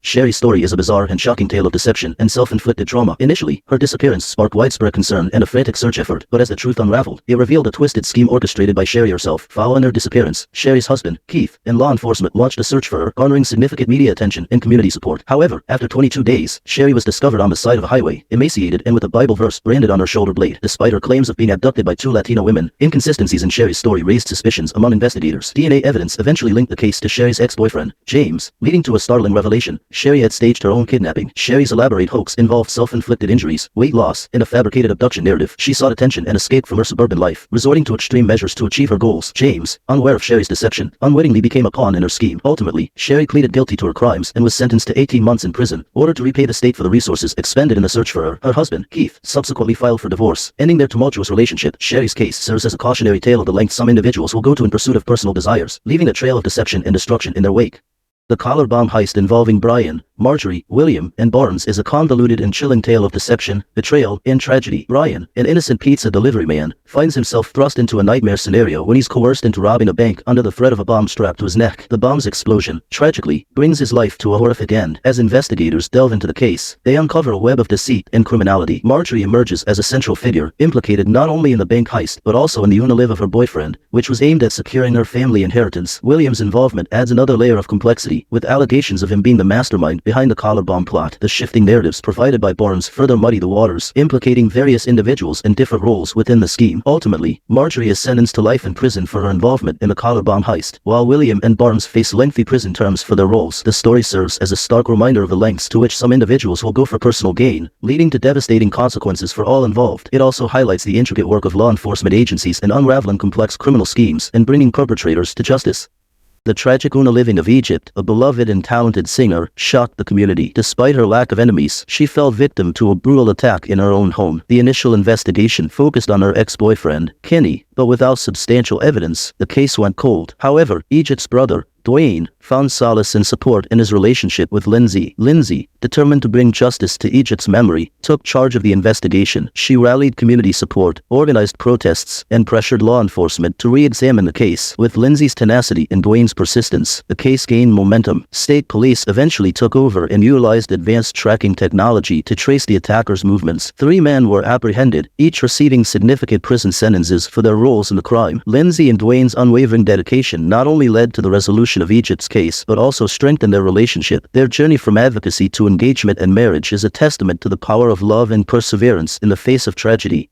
Sherry's story is a bizarre and shocking tale of deception and self-inflicted trauma. Initially, her disappearance sparked widespread concern and a frantic search effort, but as the truth unraveled, it revealed a twisted scheme orchestrated by Sherry herself. Following her disappearance, Sherry's husband, Keith, and law enforcement launched a search for her, garnering significant media attention and community support. However, after 22 days, Sherry was discovered on the side of a highway, emaciated and with a Bible verse branded on her shoulder blade. Despite her claims of being abducted by 2 Latino women, inconsistencies in Sherry's story raised suspicions among investigators. DNA evidence eventually linked the case to Sherry's ex-boyfriend, James, leading to a startling revelation. Sherry had staged her own kidnapping. Sherry's elaborate hoax involved self-inflicted injuries, weight loss, and a fabricated abduction narrative. She sought attention and escaped from her suburban life, resorting to extreme measures to achieve her goals. James, unaware of Sherry's deception, unwittingly became a pawn in her scheme. Ultimately, Sherry pleaded guilty to her crimes and was sentenced to 18 months in prison, ordered to repay the state for the resources expended in the search for her. Her husband, Keith, subsequently filed for divorce, ending their tumultuous relationship. Sherry's case serves as a cautionary tale of the lengths some individuals will go to in pursuit of personal desires, leaving a trail of deception and destruction in their wake. The collar bomb heist involving Brian, Marjorie, William, and Barnes is a convoluted and chilling tale of deception, betrayal, and tragedy. Brian, an innocent pizza delivery man, finds himself thrust into a nightmare scenario when he's coerced into robbing a bank under the threat of a bomb strapped to his neck. The bomb's explosion, tragically, brings his life to a horrific end. As investigators delve into the case, they uncover a web of deceit and criminality. Marjorie emerges as a central figure, implicated not only in the bank heist but also in the unalive of her boyfriend, which was aimed at securing her family inheritance. William's involvement adds another layer of complexity, with allegations of him being the mastermind behind the collar bomb plot. The shifting narratives provided by Barnes further muddy the waters, implicating various individuals in different roles within the scheme. Ultimately, Marjorie is sentenced to life in prison for her involvement in the collar bomb heist, while William and Barnes face lengthy prison terms for their roles. The story serves as a stark reminder of the lengths to which some individuals will go for personal gain, leading to devastating consequences for all involved. It also highlights the intricate work of law enforcement agencies in unraveling complex criminal schemes and bringing perpetrators to justice. The tragic Una living of Egypt, a beloved and talented singer, shocked the community. Despite her lack of enemies, she fell victim to a brutal attack in her own home. The initial investigation focused on her ex-boyfriend, Kenny, but without substantial evidence, the case went cold. However, Egypt's brother, Dwayne, found solace and support in his relationship with Lindsay. Lindsay, determined to bring justice to Egypt's memory, took charge of the investigation. She rallied community support, organized protests, and pressured law enforcement to re-examine the case. With Lindsay's tenacity and Dwayne's persistence, the case gained momentum. State police eventually took over and utilized advanced tracking technology to trace the attackers' movements. 3 men were apprehended, each receiving significant prison sentences for their roles in the crime. Lindsay and Dwayne's unwavering dedication not only led to the resolution of Egypt's case, but also strengthened their relationship. Their journey from advocacy to engagement and marriage is a testament to the power of love and perseverance in the face of tragedy.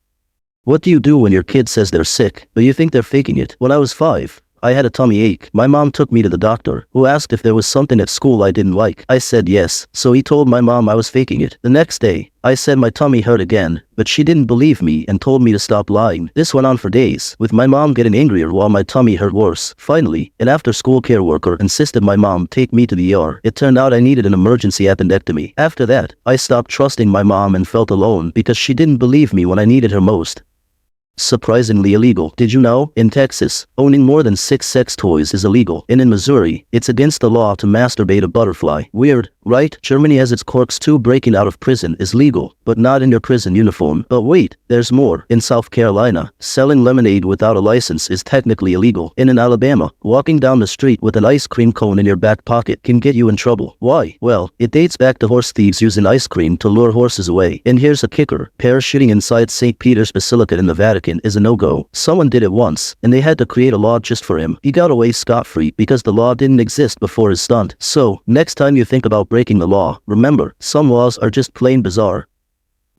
What do you do when your kid says they're sick, but you think they're faking it? When I was 5, I had a tummy ache. My mom took me to the doctor, who asked if there was something at school I didn't like. I said yes, so he told my mom I was faking it. The next day, I said my tummy hurt again, but she didn't believe me and told me to stop lying. This went on for days, with my mom getting angrier while my tummy hurt worse. Finally, an after-school care worker insisted my mom take me to the ER. It turned out I needed an emergency appendectomy. After that, I stopped trusting my mom and felt alone because she didn't believe me when I needed her most. Surprisingly illegal. Did you know? In Texas, owning more than 6 sex toys is illegal. And in Missouri, it's against the law to masturbate a butterfly. Weird, right? Germany has its quirks too. Breaking out of prison is legal, but not in your prison uniform. But wait, there's more. In South Carolina, selling lemonade without a license is technically illegal. And in Alabama, walking down the street with an ice cream cone in your back pocket can get you in trouble. Why? Well, it dates back to horse thieves using ice cream to lure horses away. And here's a kicker. Parachuting inside St. Peter's Basilica in the Vatican is a no-go. Someone did it once, and they had to create a law just for him. He got away scot-free because the law didn't exist before his stunt. So, next time you think about breaking the law, remember, some laws are just plain bizarre.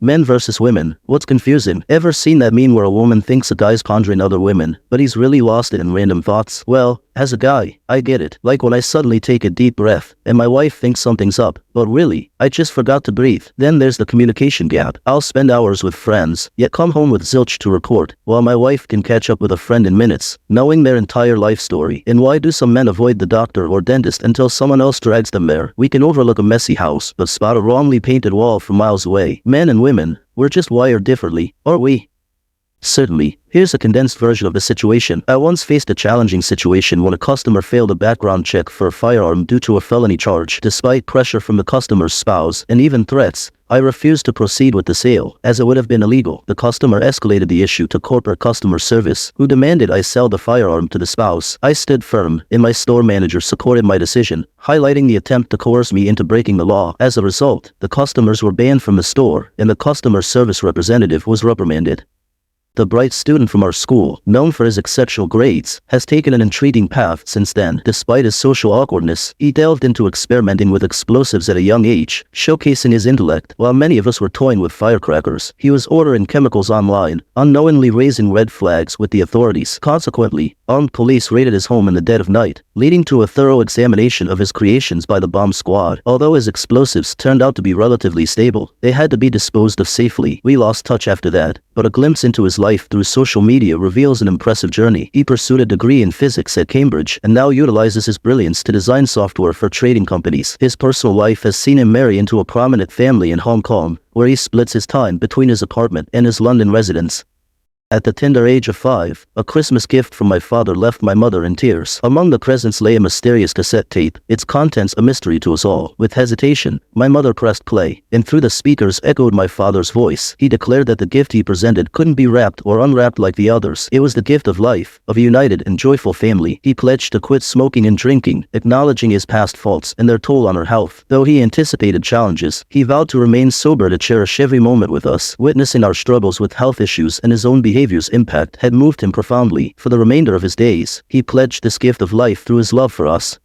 Men versus women. What's confusing? Ever seen that meme where a woman thinks a guy's conjuring other women, but he's really lost it in random thoughts? Well, as a guy, I get it. Like when I suddenly take a deep breath, and my wife thinks something's up, but really, I just forgot to breathe. Then there's the communication gap. I'll spend hours with friends, yet come home with zilch to report, while my wife can catch up with a friend in minutes, knowing their entire life story. And why do some men avoid the doctor or dentist until someone else drags them there? We can overlook a messy house, but spot a wrongly painted wall from miles away. Men and women, we're just wired differently, aren't we? Certainly. Here's a condensed version of the situation. I once faced a challenging situation when a customer failed a background check for a firearm due to a felony charge. Despite pressure from the customer's spouse and even threats, I refused to proceed with the sale, as it would have been illegal. The customer escalated the issue to corporate customer service, who demanded I sell the firearm to the spouse. I stood firm, and my store manager supported my decision, highlighting the attempt to coerce me into breaking the law. As a result, the customers were banned from the store, and the customer service representative was reprimanded. The bright student from our school, known for his exceptional grades, has taken an intriguing path since then. Despite his social awkwardness, he delved into experimenting with explosives at a young age, showcasing his intellect. While many of us were toying with firecrackers, he was ordering chemicals online, unknowingly raising red flags with the authorities. Consequently, Armed police raided his home in the dead of night, leading to a thorough examination of his creations by the bomb squad. Although his explosives turned out to be relatively stable, they had to be disposed of safely. We lost touch after that, but a glimpse into his life through social media reveals an impressive journey. He pursued a degree in physics at Cambridge and now utilizes his brilliance to design software for trading companies. His personal life has seen him marry into a prominent family in Hong Kong, where he splits his time between his apartment and his London residence. At the tender age of 5, a Christmas gift from my father left my mother in tears. Among the presents lay a mysterious cassette tape, its contents a mystery to us all. With hesitation, my mother pressed play, and through the speakers echoed my father's voice. He declared that the gift he presented couldn't be wrapped or unwrapped like the others. It was the gift of life, of a united and joyful family. He pledged to quit smoking and drinking, acknowledging his past faults and their toll on our health. Though he anticipated challenges, he vowed to remain sober, to cherish every moment with us. Witnessing our struggles with health issues and his own behavior's impact had moved him profoundly. For the remainder of his days, he pledged this gift of life through his love for us.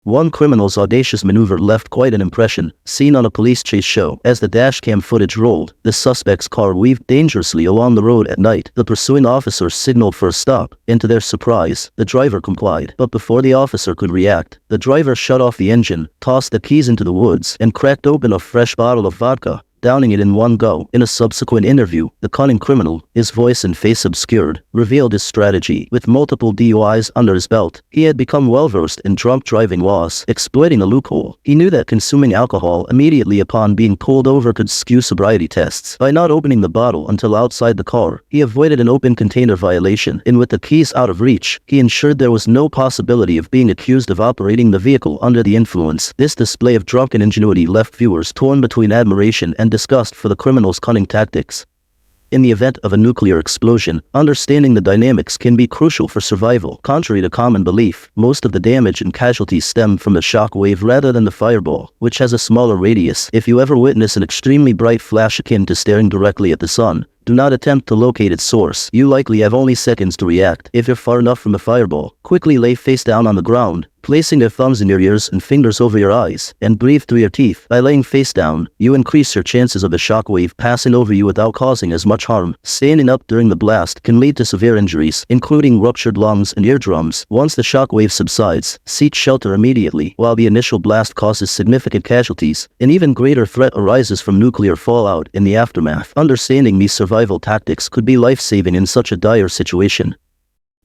One criminal's audacious maneuver left quite an impression, seen on a police chase show. As the dashcam footage rolled, the suspect's car weaved dangerously along the road at night. The pursuing officer signaled for a stop, and to their surprise, the driver complied. But before the officer could react, the driver shut off the engine, tossed the keys into the woods, and cracked open a fresh bottle of vodka, downing it in one go. In a subsequent interview, the cunning criminal, his voice and face obscured, revealed his strategy. With multiple DUIs under his belt, he had become well-versed in drunk driving laws. Exploiting a loophole, he knew that consuming alcohol immediately upon being pulled over could skew sobriety tests. By not opening the bottle until outside the car, he avoided an open container violation, and with the keys out of reach, he ensured there was no possibility of being accused of operating the vehicle under the influence. This display of drunken ingenuity left viewers torn between admiration and disgust for the criminal's cunning tactics. In the event of a nuclear explosion, understanding the dynamics can be crucial for survival. Contrary to common belief, most of the damage and casualties stem from the shock wave rather than the fireball, which has a smaller radius. If you ever witness an extremely bright flash akin to staring directly at the sun, do not attempt to locate its source. You likely have only seconds to react. If you're far enough from the fireball, quickly lay face down on the ground, placing your thumbs in your ears and fingers over your eyes, and breathe through your teeth. By laying face down, you increase your chances of the shockwave passing over you without causing as much harm. Standing up during the blast can lead to severe injuries, including ruptured lungs and eardrums. Once the shockwave subsides, seek shelter immediately. While the initial blast causes significant casualties, an even greater threat arises from nuclear fallout in the aftermath. Understanding these survival tactics could be life-saving in such a dire situation.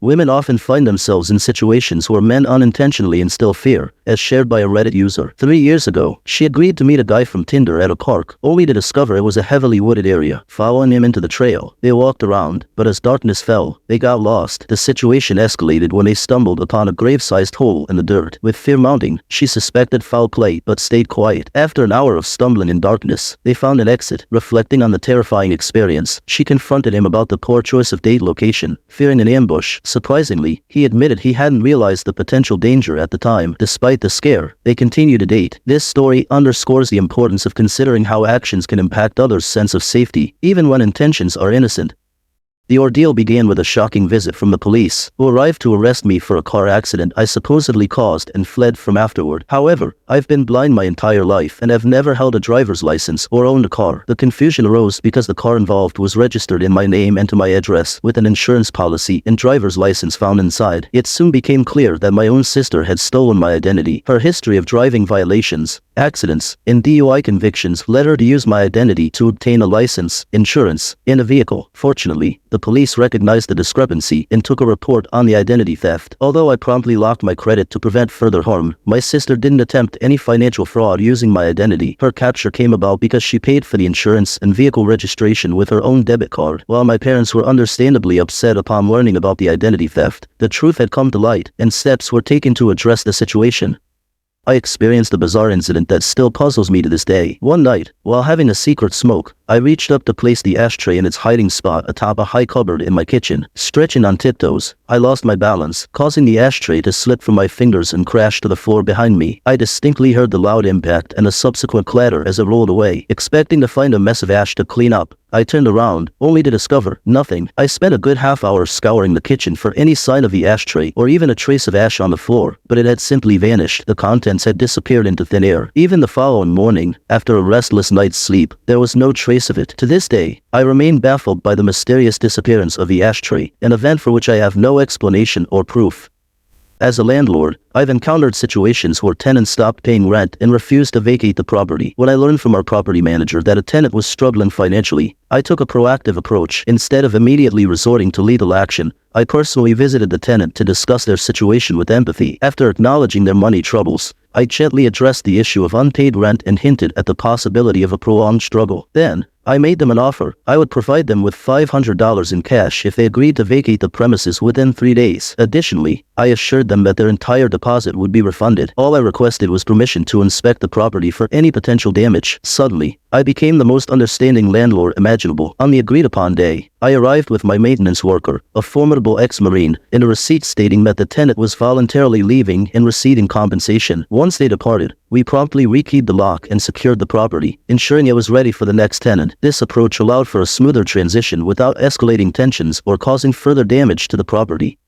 Women often find themselves in situations where men unintentionally instill fear, as shared by a Reddit user. 3 years ago, she agreed to meet a guy from Tinder at a park, only to discover it was a heavily wooded area. Following him into the trail, they walked around, but as darkness fell, they got lost. The situation escalated when they stumbled upon a grave-sized hole in the dirt. With fear mounting, she suspected foul play, but stayed quiet. After an hour of stumbling in darkness, they found an exit. Reflecting on the terrifying experience, she confronted him about the poor choice of date location, fearing an ambush. Surprisingly, he admitted he hadn't realized the potential danger at the time. Despite the scare, they continue to date. This story underscores the importance of considering how actions can impact others' sense of safety, even when intentions are innocent. The ordeal began with a shocking visit from the police, who arrived to arrest me for a car accident I supposedly caused and fled from afterward. However, I've been blind my entire life and have never held a driver's license or owned a car. The confusion arose because the car involved was registered in my name and to my address, with an insurance policy and driver's license found inside. It soon became clear that my own sister had stolen my identity. Her history of driving violations, accidents, and DUI convictions led her to use my identity to obtain a license, insurance, and a vehicle. Fortunately, the police recognized the discrepancy and took a report on the identity theft. Although I promptly locked my credit to prevent further harm, my sister didn't attempt any financial fraud using my identity. Her capture came about because she paid for the insurance and vehicle registration with her own debit card. While my parents were understandably upset upon learning about the identity theft, the truth had come to light, and steps were taken to address the situation. I experienced a bizarre incident that still puzzles me to this day. One night, while having a secret smoke, I reached up to place the ashtray in its hiding spot atop a high cupboard in my kitchen. Stretching on tiptoes, I lost my balance, causing the ashtray to slip from my fingers and crash to the floor behind me. I distinctly heard the loud impact and the subsequent clatter as it rolled away. Expecting to find a mess of ash to clean up, I turned around, only to discover nothing. I spent a good half hour scouring the kitchen for any sign of the ashtray or even a trace of ash on the floor, but it had simply vanished. The contents had disappeared into thin air. Even the following morning, after a restless night's sleep, there was no trace trace of it. To this day, I remain baffled by the mysterious disappearance of the ashtray, an event for which I have no explanation or proof. As a landlord, I've encountered situations where tenants stopped paying rent and refused to vacate the property. When I learned from our property manager that a tenant was struggling financially, I took a proactive approach. Instead of immediately resorting to legal action, I personally visited the tenant to discuss their situation with empathy. After acknowledging their money troubles, I gently addressed the issue of unpaid rent and hinted at the possibility of a prolonged struggle. Then, I made them an offer. I would provide them with $500 in cash if they agreed to vacate the premises within 3 days. Additionally, I assured them that their entire deposit would be refunded. All I requested was permission to inspect the property for any potential damage. Suddenly, I became the most understanding landlord imaginable. On the agreed-upon day, I arrived with my maintenance worker, a formidable ex-Marine, and a receipt stating that the tenant was voluntarily leaving and receiving compensation. Once they departed, we promptly rekeyed the lock and secured the property, ensuring it was ready for the next tenant. This approach allowed for a smoother transition without escalating tensions or causing further damage to the property.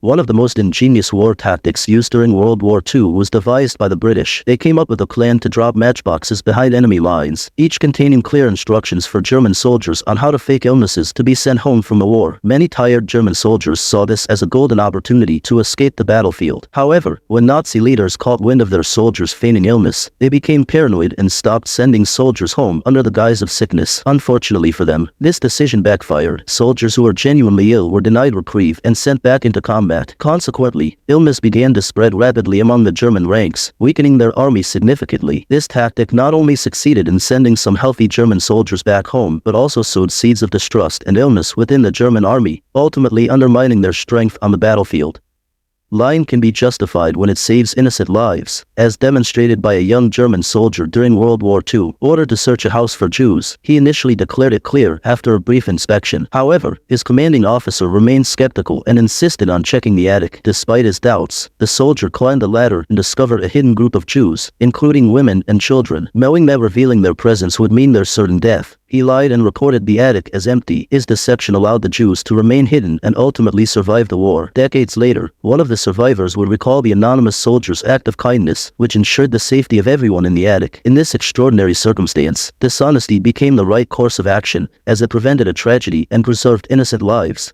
One of the most ingenious war tactics used during World War II was devised by the British. They came up with a plan to drop matchboxes behind enemy lines, each containing clear instructions for German soldiers on how to fake illnesses to be sent home from the war. Many tired German soldiers saw this as a golden opportunity to escape the battlefield. However, when Nazi leaders caught wind of their soldiers feigning illness, they became paranoid and stopped sending soldiers home under the guise of sickness. Unfortunately for them, this decision backfired. Soldiers who were genuinely ill were denied reprieve and sent back into combat. Consequently, illness began to spread rapidly among the German ranks, weakening their army significantly. This tactic not only succeeded in sending some healthy German soldiers back home, but also sowed seeds of distrust and illness within the German army, ultimately undermining their strength on the battlefield. Lying can be justified when it saves innocent lives, as demonstrated by a young German soldier during World War II. Ordered to search a house for Jews, he initially declared it clear after a brief inspection. However, his commanding officer remained skeptical and insisted on checking the attic. Despite his doubts, the soldier climbed the ladder and discovered a hidden group of Jews, including women and children. Knowing that revealing their presence would mean their certain death, he lied and reported the attic as empty. His deception allowed the Jews to remain hidden and ultimately survive the war. Decades later, one of the survivors would recall the anonymous soldier's act of kindness, which ensured the safety of everyone in the attic. In this extraordinary circumstance, dishonesty became the right course of action, as it prevented a tragedy and preserved innocent lives.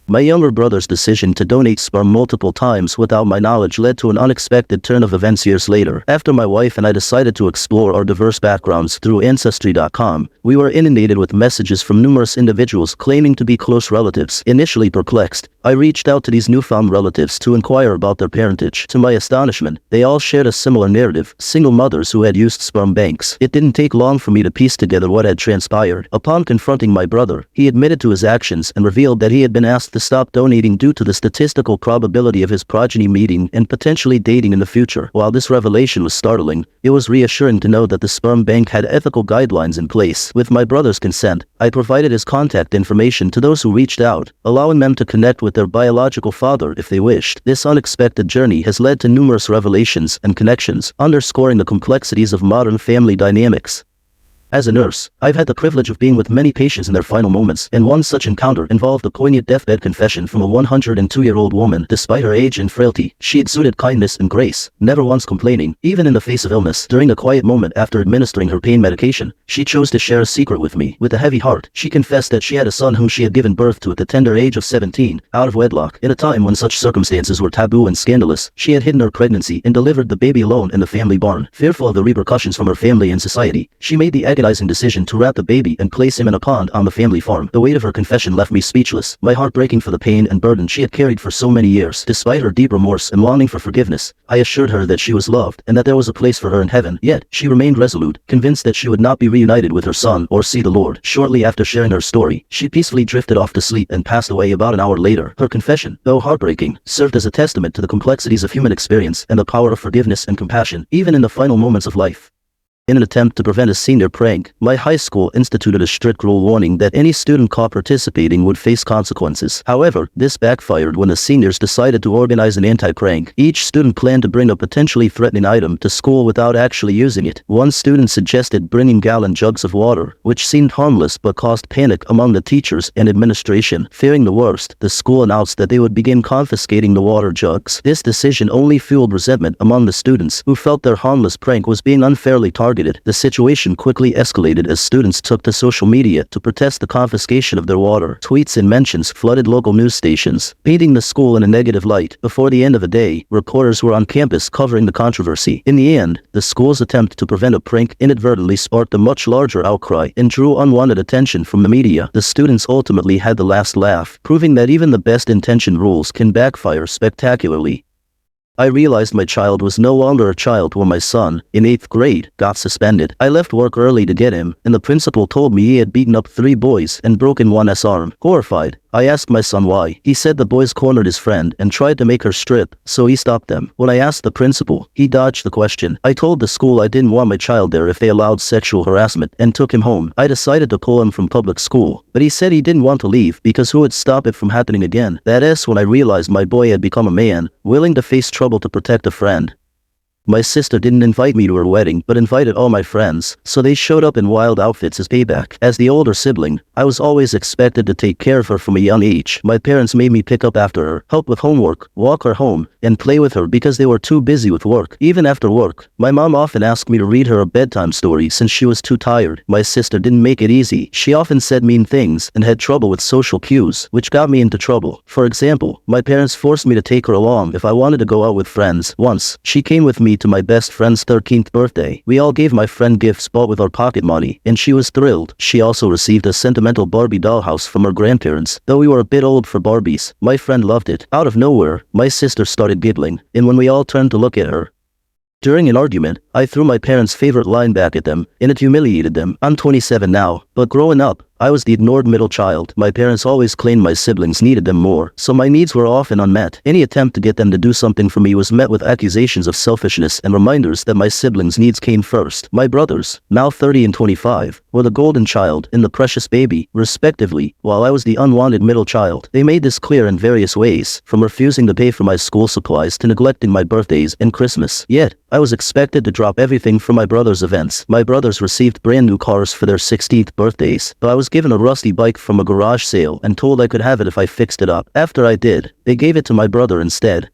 My younger brother's decision to donate sperm multiple times without my knowledge led to an unexpected turn of events years later. After my wife and I decided to explore our diverse backgrounds through Ancestry.com, we were inundated with messages from numerous individuals claiming to be close relatives. Initially perplexed, I reached out to these newfound relatives to inquire about their parentage. To my astonishment, they all shared a similar narrative: single mothers who had used sperm banks. It didn't take long for me to piece together what had transpired. Upon confronting my brother, he admitted to his actions and revealed that he had been asked to stop donating due to the statistical probability of his progeny meeting and potentially dating in the future. While this revelation was startling, it was reassuring to know that the sperm bank had ethical guidelines in place. With my brother's consent, I provided his contact information to those who reached out, allowing them to connect with their biological father if they wished. This unexpected journey has led to numerous revelations and connections, underscoring the complexities of modern family dynamics. As a nurse, I've had the privilege of being with many patients in their final moments, and one such encounter involved a poignant deathbed confession from a 102-year-old woman. Despite her age and frailty, she exuded kindness and grace, never once complaining, even in the face of illness. During a quiet moment after administering her pain medication, she chose to share a secret with me. With a heavy heart, she confessed that she had a son whom she had given birth to at the tender age of 17, out of wedlock. At a time when such circumstances were taboo and scandalous, she had hidden her pregnancy and delivered the baby alone in the family barn. Fearful of the repercussions from her family and society, she made the agonizing decision to wrap the baby and place him in a pond on the family farm. The weight of her confession left me speechless, my heart breaking for the pain and burden she had carried for so many years. Despite her deep remorse and longing for forgiveness, I assured her that she was loved and that there was a place for her in heaven. Yet, she remained resolute, convinced that she would not be reunited with her son or see the Lord. Shortly after sharing her story, she peacefully drifted off to sleep and passed away about an hour later. Her confession, though heartbreaking, served as a testament to the complexities of human experience and the power of forgiveness and compassion, even in the final moments of life. In an attempt to prevent a senior prank, my high school instituted a strict rule warning that any student caught participating would face consequences. However, this backfired when the seniors decided to organize an anti-prank. Each student planned to bring a potentially threatening item to school without actually using it. One student suggested bringing gallon jugs of water, which seemed harmless but caused panic among the teachers and administration. Fearing the worst, the school announced that they would begin confiscating the water jugs. This decision only fueled resentment among the students, who felt their harmless prank was being unfairly targeted. targeted. The situation quickly escalated as students took to social media to protest the confiscation of their water. Tweets and mentions flooded local news stations, painting the school in a negative light. Before the end of the day, reporters were on campus covering the controversy. In the end, the school's attempt to prevent a prank inadvertently sparked a much larger outcry and drew unwanted attention from the media. The students ultimately had the last laugh, proving that even the best-intentioned rules can backfire spectacularly. I realized my child was no longer a child when my son, in 8th grade, got suspended. I left work early to get him, and the principal told me he had beaten up 3 boys and broken one's arm. Horrified, I asked my son why. He said the boys cornered his friend and tried to make her strip, so he stopped them. When I asked the principal, he dodged the question. I told the school I didn't want my child there if they allowed sexual harassment and took him home. I decided to pull him from public school, but he said he didn't want to leave because who would stop it from happening again? That is when I realized my boy had become a man, willing to face trouble to protect a friend. My sister didn't invite me to her wedding, but invited all my friends, so they showed up in wild outfits as payback. As the older sibling, I was always expected to take care of her from a young age. My parents made me pick up after her, help with homework, walk her home, and play with her because they were too busy with work. Even after work, my mom often asked me to read her a bedtime story since she was too tired. My sister didn't make it easy. She often said mean things and had trouble with social cues, which got me into trouble. For example, my parents forced me to take her along if I wanted to go out with friends. Once, she came with me to my best friend's 13th birthday. We all gave my friend gifts bought with our pocket money, and she was thrilled. She also received a sentimental Barbie dollhouse from her grandparents. Though we were a bit old for Barbies, my friend loved it. Out of nowhere, my sister started giggling, and when we all turned to look at her, during an argument, I threw my parents' favorite line back at them, and it humiliated them. I'm 27 now, but growing up, I was the ignored middle child. My parents always claimed my siblings needed them more, so my needs were often unmet. Any attempt to get them to do something for me was met with accusations of selfishness and reminders that my siblings' needs came first. My brothers, now 30 and 25, were the golden child and the precious baby, respectively, while I was the unwanted middle child. They made this clear in various ways, from refusing to pay for my school supplies to neglecting my birthdays and Christmas. Yet, I was expected to drop everything for my brothers' events. My brothers received brand new cars for their 16th birthdays, but I was given a rusty bike from a garage sale and told I could have it if I fixed it up. After I did, they gave it to my brother instead.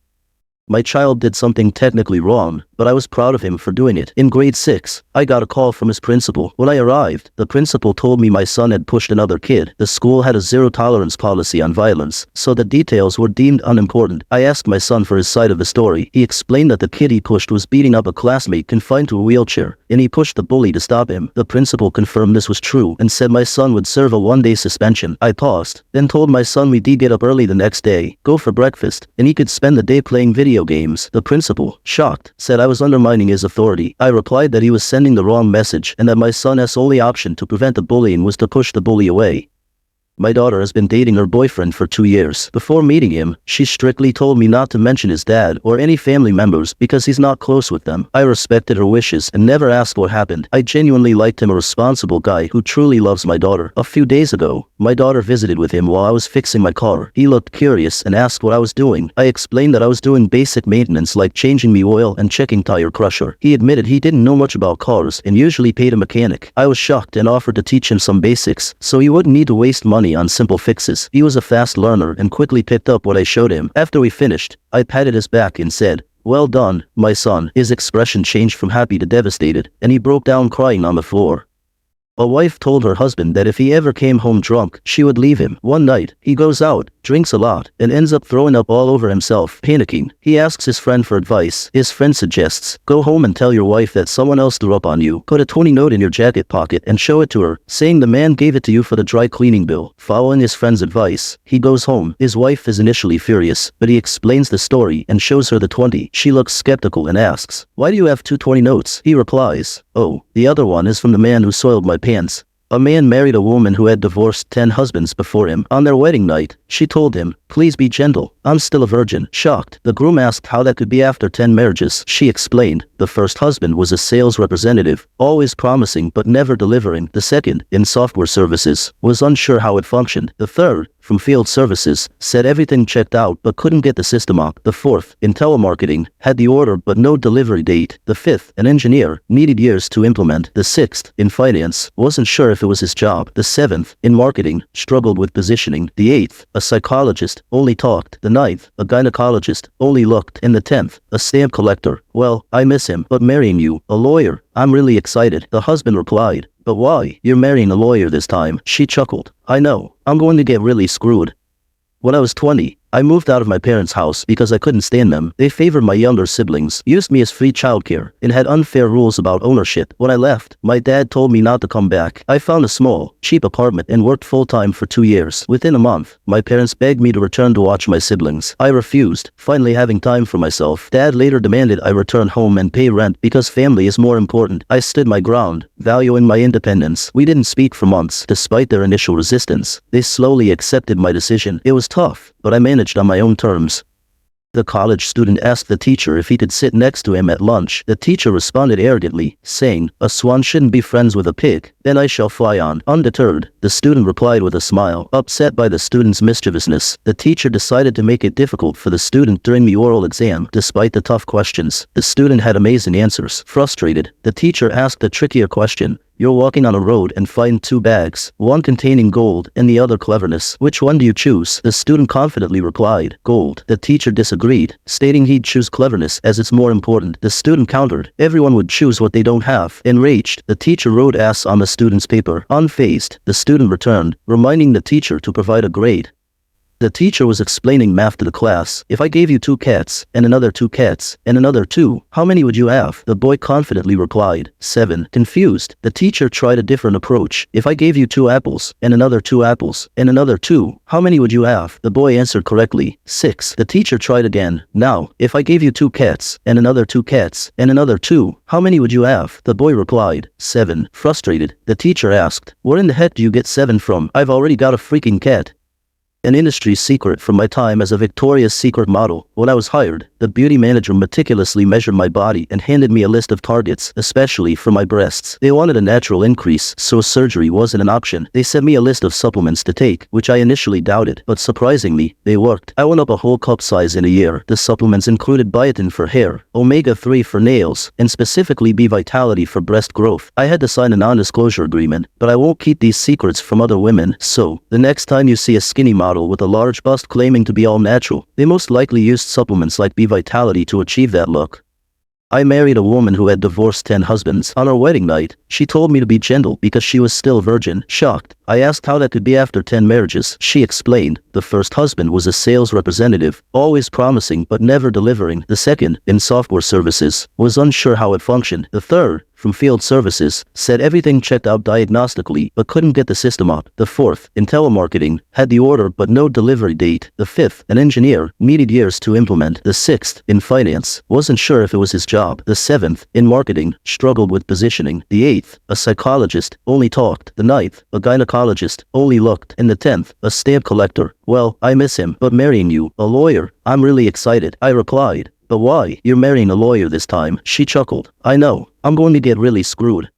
My child did something technically wrong, but I was proud of him for doing it. In grade 6, I got a call from his principal. When I arrived, the principal told me my son had pushed another kid. The school had a zero-tolerance policy on violence, so the details were deemed unimportant. I asked my son for his side of the story. He explained that the kid he pushed was beating up a classmate confined to a wheelchair, and he pushed the bully to stop him. The principal confirmed this was true and said my son would serve a 1-day suspension. I paused, then told my son we'd get up early the next day, go for breakfast, and he could spend the day playing video games. The principal, shocked, said I was undermining his authority. I replied that he was sending the wrong message and that my son's only option to prevent the bullying was to push the bully away. My daughter has been dating her boyfriend for 2 years. Before meeting him, she strictly told me not to mention his dad or any family members because he's not close with them. I respected her wishes and never asked what happened. I genuinely liked him, a responsible guy who truly loves my daughter. A few days ago, my daughter visited with him while I was fixing my car. He looked curious and asked what I was doing. I explained that I was doing basic maintenance like changing the oil and checking tire crusher. He admitted he didn't know much about cars and usually paid a mechanic. I was shocked and offered to teach him some basics so he wouldn't need to waste money on simple fixes. He was a fast learner and quickly picked up what I showed him. After we finished, I patted his back and said, "Well done, my son." His expression changed from happy to devastated, and he broke down crying on the floor. A wife told her husband that if he ever came home drunk, she would leave him. One night, he goes out, drinks a lot, and ends up throwing up all over himself. Panicking, he asks his friend for advice. His friend suggests, go home and tell your wife that someone else threw up on you. Put a 20 note in your jacket pocket and show it to her, saying the man gave it to you for the dry cleaning bill. Following his friend's advice, he goes home. His wife is initially furious, but he explains the story and shows her the 20. She looks skeptical and asks, "Why do you have 2 20 notes?" He replies, "Oh, the other one is from the man who soiled my pants." A man married a woman who had divorced 10 husbands before him. On their wedding night, she told him, "Please be gentle. I'm still a virgin." Shocked, the groom asked how that could be after 10 marriages. She explained, the first husband was a sales representative, always promising but never delivering. The second, in software services, was unsure how it functioned. The third, from field services, said everything checked out but couldn't get the system up. The fourth, in telemarketing, had the order but no delivery date. The fifth, an engineer, needed years to implement. The sixth, in finance, wasn't sure if it was his job. The seventh, in marketing, struggled with positioning. The eighth, a psychologist, only talked. The ninth, a gynecologist, only looked. And the 10th, a stamp collector, Well, I miss him, but marrying you, a lawyer, I'm really excited, the husband replied. But why? You're marrying a lawyer this time, she chuckled. I know, I'm going to get really screwed. When I was 20, I moved out of my parents' house because I couldn't stand them. They favored my younger siblings, used me as free childcare, and had unfair rules about ownership. When I left, my dad told me not to come back. I found a small, cheap apartment and worked full-time for 2 years. Within a month, my parents begged me to return to watch my siblings. I refused, finally having time for myself. Dad later demanded I return home and pay rent because family is more important. I stood my ground, valuing my independence. We didn't speak for months, despite their initial resistance. They slowly accepted my decision. It was tough, but I managed on my own terms. The college student asked the teacher if he could sit next to him at lunch. The teacher responded arrogantly, saying, "A swan shouldn't be friends with a pig. Then I shall fly on." Undeterred, the student replied with a smile. Upset by the student's mischievousness, the teacher decided to make it difficult for the student during the oral exam. Despite the tough questions, the student had amazing answers. Frustrated, the teacher asked a trickier question. You're walking on a road and find 2 bags, one containing gold and the other cleverness. Which one do you choose? The student confidently replied, gold. The teacher disagreed, stating he'd choose cleverness as it's more important. The student countered, everyone would choose what they don't have. Enraged, the teacher wrote S on the student's paper. Unfazed, the student returned, reminding the teacher to provide a grade. The teacher was explaining math to the class. If I gave you 2 cats, and another 2 cats, and another 2, how many would you have? The boy confidently replied, 7. Confused, the teacher tried a different approach. If I gave you 2 apples, and another 2 apples, and another 2, how many would you have? The boy answered correctly, 6. The teacher tried again. Now, if I gave you 2 cats, and another 2 cats, and another 2, how many would you have? The boy replied, 7. Frustrated, the teacher asked, where in the heck do you get 7 from? I've already got a freaking cat. An industry secret from my time as a Victoria's Secret model. When I was hired, the beauty manager meticulously measured my body and handed me a list of targets, especially for my breasts. They wanted a natural increase, so surgery wasn't an option. They sent me a list of supplements to take, which I initially doubted, but surprisingly, they worked. I went up a whole cup size in a year. The supplements included biotin for hair, omega-3 for nails, and specifically B Vitality for breast growth. I had to sign a non-disclosure agreement, but I won't keep these secrets from other women, so the next time you see a skinny model with a large bust claiming to be all natural, they most likely used supplements like B Vitality to achieve that look. I married a woman who had divorced 10 husbands. On our wedding night, she told me to be gentle because she was still virgin. Shocked, I asked how that could be after 10 marriages. She explained, the first husband was a sales representative, always promising but never delivering. The second, in software services, was unsure how it functioned. The third, from field services, said everything checked out diagnostically but couldn't get the system up. The fourth, in telemarketing, had the order but no delivery date. The fifth, an engineer, needed years to implement. The sixth, in finance, wasn't sure if it was his job. The seventh, in marketing, struggled with positioning. The eighth, a psychologist, only talked. The ninth, a gynecologist, only looked. And the 10th, a stamp collector. Well, I miss him, but marrying you, a lawyer, I'm really excited. I replied. But why? You're marrying a lawyer this time. She chuckled. I know, I'm going to get really screwed.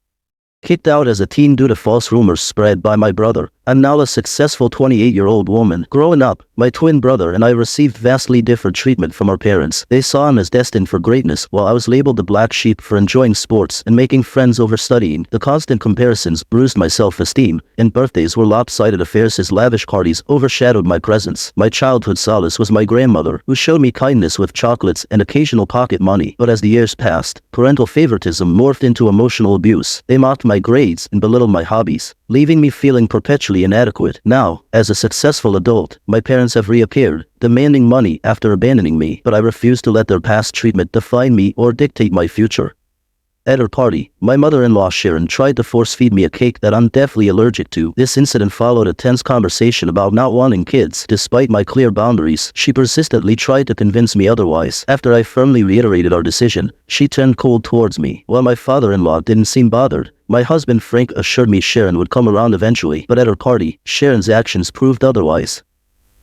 Kicked out as a teen due to false rumors spread by my brother. I'm now a successful 28-year-old woman. Growing up, my twin brother and I received vastly different treatment from our parents. They saw him as destined for greatness, while I was labeled the black sheep for enjoying sports and making friends over studying. The constant comparisons bruised my self-esteem, and birthdays were lopsided affairs as lavish parties overshadowed my presence. My childhood solace was my grandmother, who showed me kindness with chocolates and occasional pocket money. But as the years passed, parental favoritism morphed into emotional abuse. They mocked my grades and belittled my hobbies, leaving me feeling perpetually inadequate. Now, as a successful adult, my parents have reappeared, demanding money after abandoning me, but I refuse to let their past treatment define me or dictate my future. At her party, my mother-in-law Sharon tried to force-feed me a cake that I'm deathly allergic to. This incident followed a tense conversation about not wanting kids. Despite my clear boundaries, she persistently tried to convince me otherwise. After I firmly reiterated our decision, she turned cold towards me. While my father-in-law didn't seem bothered, my husband Frank assured me Sharon would come around eventually. But at her party, Sharon's actions proved otherwise.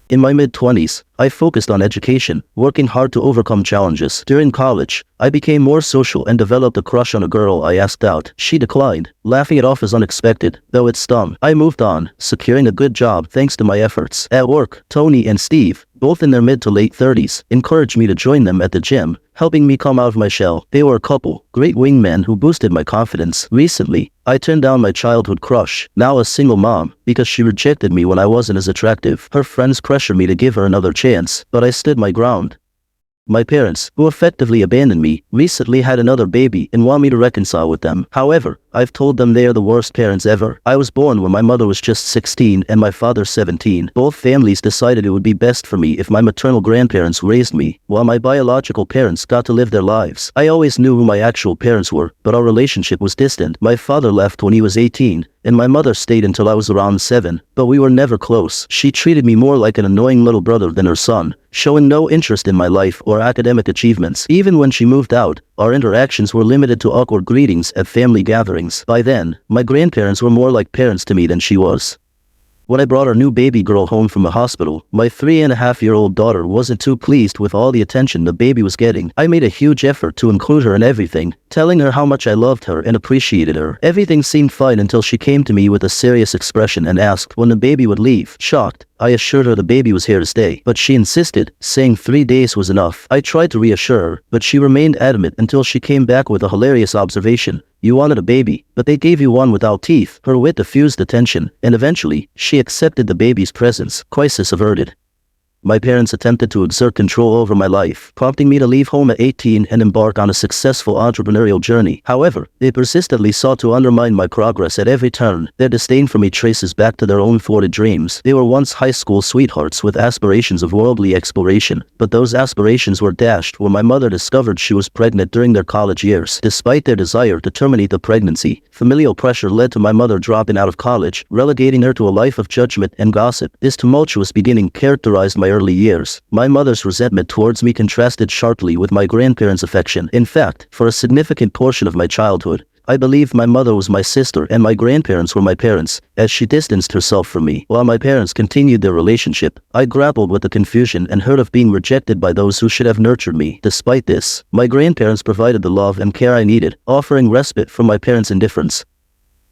In my mid-20s, I focused on education, working hard to overcome challenges. During college, I became more social and developed a crush on a girl I asked out. She declined, laughing it off as unexpected, though it stung. I moved on, securing a good job thanks to my efforts. At work, Tony and Steve, both in their mid to late 30s, encouraged me to join them at the gym, helping me come out of my shell. They were a couple, great wingmen who boosted my confidence. Recently, I turned down my childhood crush, now a single mom, because she rejected me when I wasn't as attractive. Her friends pressured me to give her another chance, but I stood my ground. My parents, who effectively abandoned me, recently had another baby and want me to reconcile with them. However, I've told them they are the worst parents ever. I was born when my mother was just 16 and my father 17. Both families decided it would be best for me if my maternal grandparents raised me, while my biological parents got to live their lives. I always knew who my actual parents were, but our relationship was distant. My father left when he was 18, and my mother stayed until I was around 7, but we were never close. She treated me more like an annoying little brother than her son, showing no interest in my life or academic achievements. Even when she moved out, our interactions were limited to awkward greetings at family gatherings. By then, my grandparents were more like parents to me than she was. When I brought our new baby girl home from the hospital, my 3.5-year-old daughter wasn't too pleased with all the attention the baby was getting. I made a huge effort to include her in everything, telling her how much I loved her and appreciated her. Everything seemed fine until she came to me with a serious expression and asked when the baby would leave. Shocked, I assured her the baby was here to stay, but she insisted, saying 3 days was enough. I tried to reassure her, but she remained adamant until she came back with a hilarious observation. You wanted a baby, but they gave you one without teeth. Her wit diffused the tension, and eventually, she accepted the baby's presence. Crisis averted. My parents attempted to exert control over my life, prompting me to leave home at 18 and embark on a successful entrepreneurial journey. However, they persistently sought to undermine my progress at every turn. Their disdain for me traces back to their own thwarted dreams. They were once high school sweethearts with aspirations of worldly exploration, but those aspirations were dashed when my mother discovered she was pregnant during their college years. Despite their desire to terminate the pregnancy, familial pressure led to my mother dropping out of college, relegating her to a life of judgment and gossip. This tumultuous beginning characterized my early years. My mother's resentment towards me contrasted sharply with my grandparents' affection. In fact, for a significant portion of my childhood, I believed my mother was my sister and my grandparents were my parents, as she distanced herself from me. While my parents continued their relationship, I grappled with the confusion and hurt of being rejected by those who should have nurtured me. Despite this, my grandparents provided the love and care I needed, offering respite from my parents' indifference.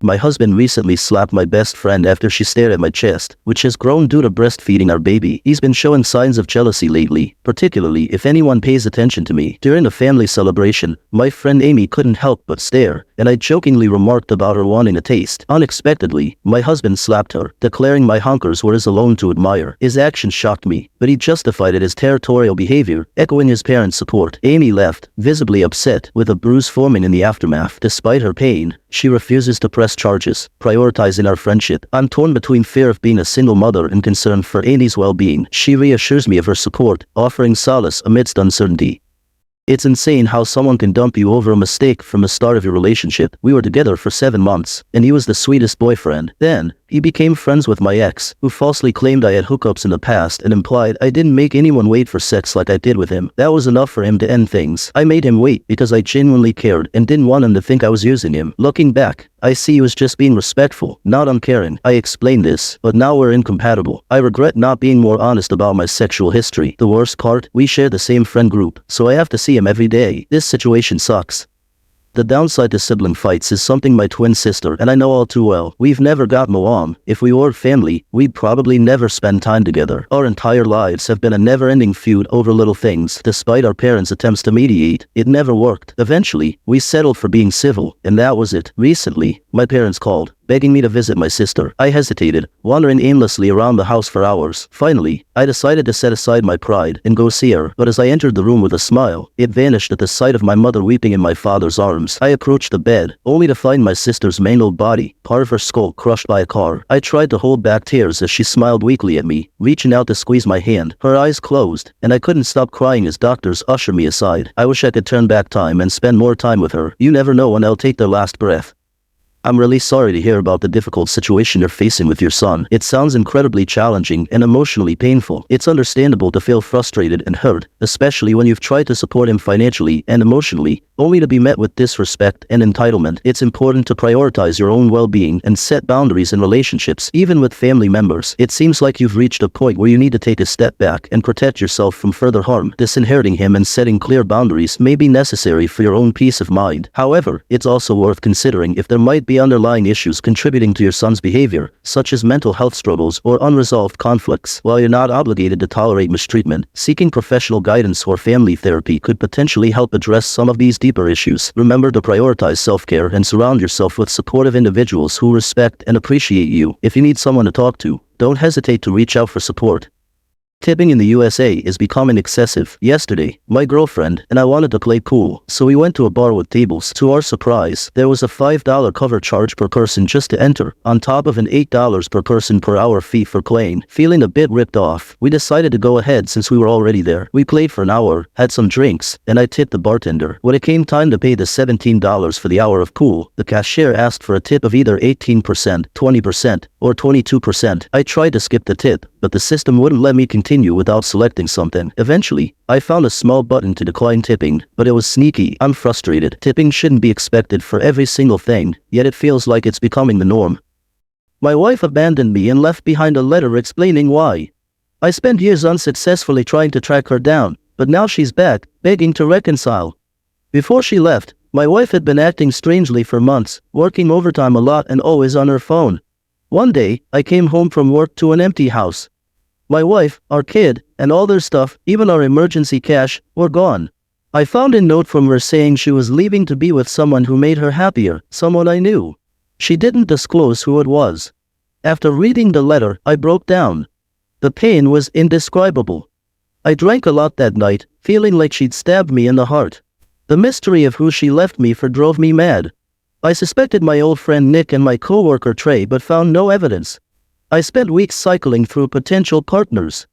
My husband recently slapped my best friend after she stared at my chest, which has grown due to breastfeeding our baby. He's been showing signs of jealousy lately, particularly if anyone pays attention to me. During a family celebration, my friend Amy couldn't help but stare, and I jokingly remarked about her wanting a taste. Unexpectedly, my husband slapped her, declaring my honkers were his alone to admire. His action shocked me, but he justified it as territorial behavior, echoing his parents' support. Amy left, visibly upset, with a bruise forming in the aftermath. Despite her pain, she refuses to press charges, prioritizing our friendship. I'm torn between fear of being a single mother and concern for Amy's well-being. She reassures me of her support, offering solace amidst uncertainty. It's insane how someone can dump you over a mistake from the start of your relationship. We were together for 7 months, and he was the sweetest boyfriend. Then, he became friends with my ex, who falsely claimed I had hookups in the past and implied I didn't make anyone wait for sex like I did with him. That was enough for him to end things. I made him wait because I genuinely cared and didn't want him to think I was using him. Looking back, I see he was just being respectful, not uncaring. I explained this, but now we're incompatible. I regret not being more honest about my sexual history. The worst part, we share the same friend group, so I have to see him every day. This situation sucks. The downside to sibling fights is something my twin sister and I know all too well. We've never gotten along. If we were family, we'd probably never spend time together. Our entire lives have been a never-ending feud over little things. Despite our parents' attempts to mediate, it never worked. Eventually, we settled for being civil, and that was it. Recently, my parents called, begging me to visit my sister. I hesitated, wandering aimlessly around the house for hours. Finally, I decided to set aside my pride and go see her, but as I entered the room with a smile, it vanished at the sight of my mother weeping in my father's arms. I approached the bed, only to find my sister's mangled body, part of her skull crushed by a car. I tried to hold back tears as she smiled weakly at me, reaching out to squeeze my hand. Her eyes closed, and I couldn't stop crying as doctors ushered me aside. I wish I could turn back time and spend more time with her. You never know when they'll take their last breath. I'm really sorry to hear about the difficult situation you're facing with your son. It sounds incredibly challenging and emotionally painful. It's understandable to feel frustrated and hurt, especially when you've tried to support him financially and emotionally, only to be met with disrespect and entitlement. It's important to prioritize your own well-being and set boundaries in relationships, even with family members. It seems like you've reached a point where you need to take a step back and protect yourself from further harm. Disinheriting him and setting clear boundaries may be necessary for your own peace of mind. However, it's also worth considering if there might be underlying issues contributing to your son's behavior, such as mental health struggles or unresolved conflicts. While you're not obligated to tolerate mistreatment, seeking professional guidance or family therapy could potentially help address some of these deeper issues. Remember to prioritize self-care and surround yourself with supportive individuals who respect and appreciate you. If you need someone to talk to, don't hesitate to reach out for support. Tipping in the USA is becoming excessive. Yesterday, my girlfriend and I wanted to play cool, so we went to a bar with tables. To our surprise, there was a $5 cover charge per person just to enter, on top of an $8 per person per hour fee for playing. Feeling a bit ripped off, we decided to go ahead since we were already there. We played for an hour, had some drinks, and I tipped the bartender. When it came time to pay the $17 for the hour of pool, the cashier asked for a tip of either 18%, 20%, or 22%. I tried to skip the tip, but the system wouldn't let me continue without selecting something. Eventually, I found a small button to decline tipping, but it was sneaky. I'm frustrated. Tipping shouldn't be expected for every single thing, yet it feels like it's becoming the norm. My wife abandoned me and left behind a letter explaining why. I spent years unsuccessfully trying to track her down, but now she's back, begging to reconcile. Before she left, my wife had been acting strangely for months, working overtime a lot and always on her phone. One day, I came home from work to an empty house. My wife, our kid, and all their stuff, even our emergency cash, were gone. I found a note from her saying she was leaving to be with someone who made her happier, someone I knew. She didn't disclose who it was. After reading the letter, I broke down. The pain was indescribable. I drank a lot that night, feeling like she'd stabbed me in the heart. The mystery of who she left me for drove me mad. I suspected my old friend Nick and my coworker Trey but found no evidence. I spent weeks cycling through potential partners.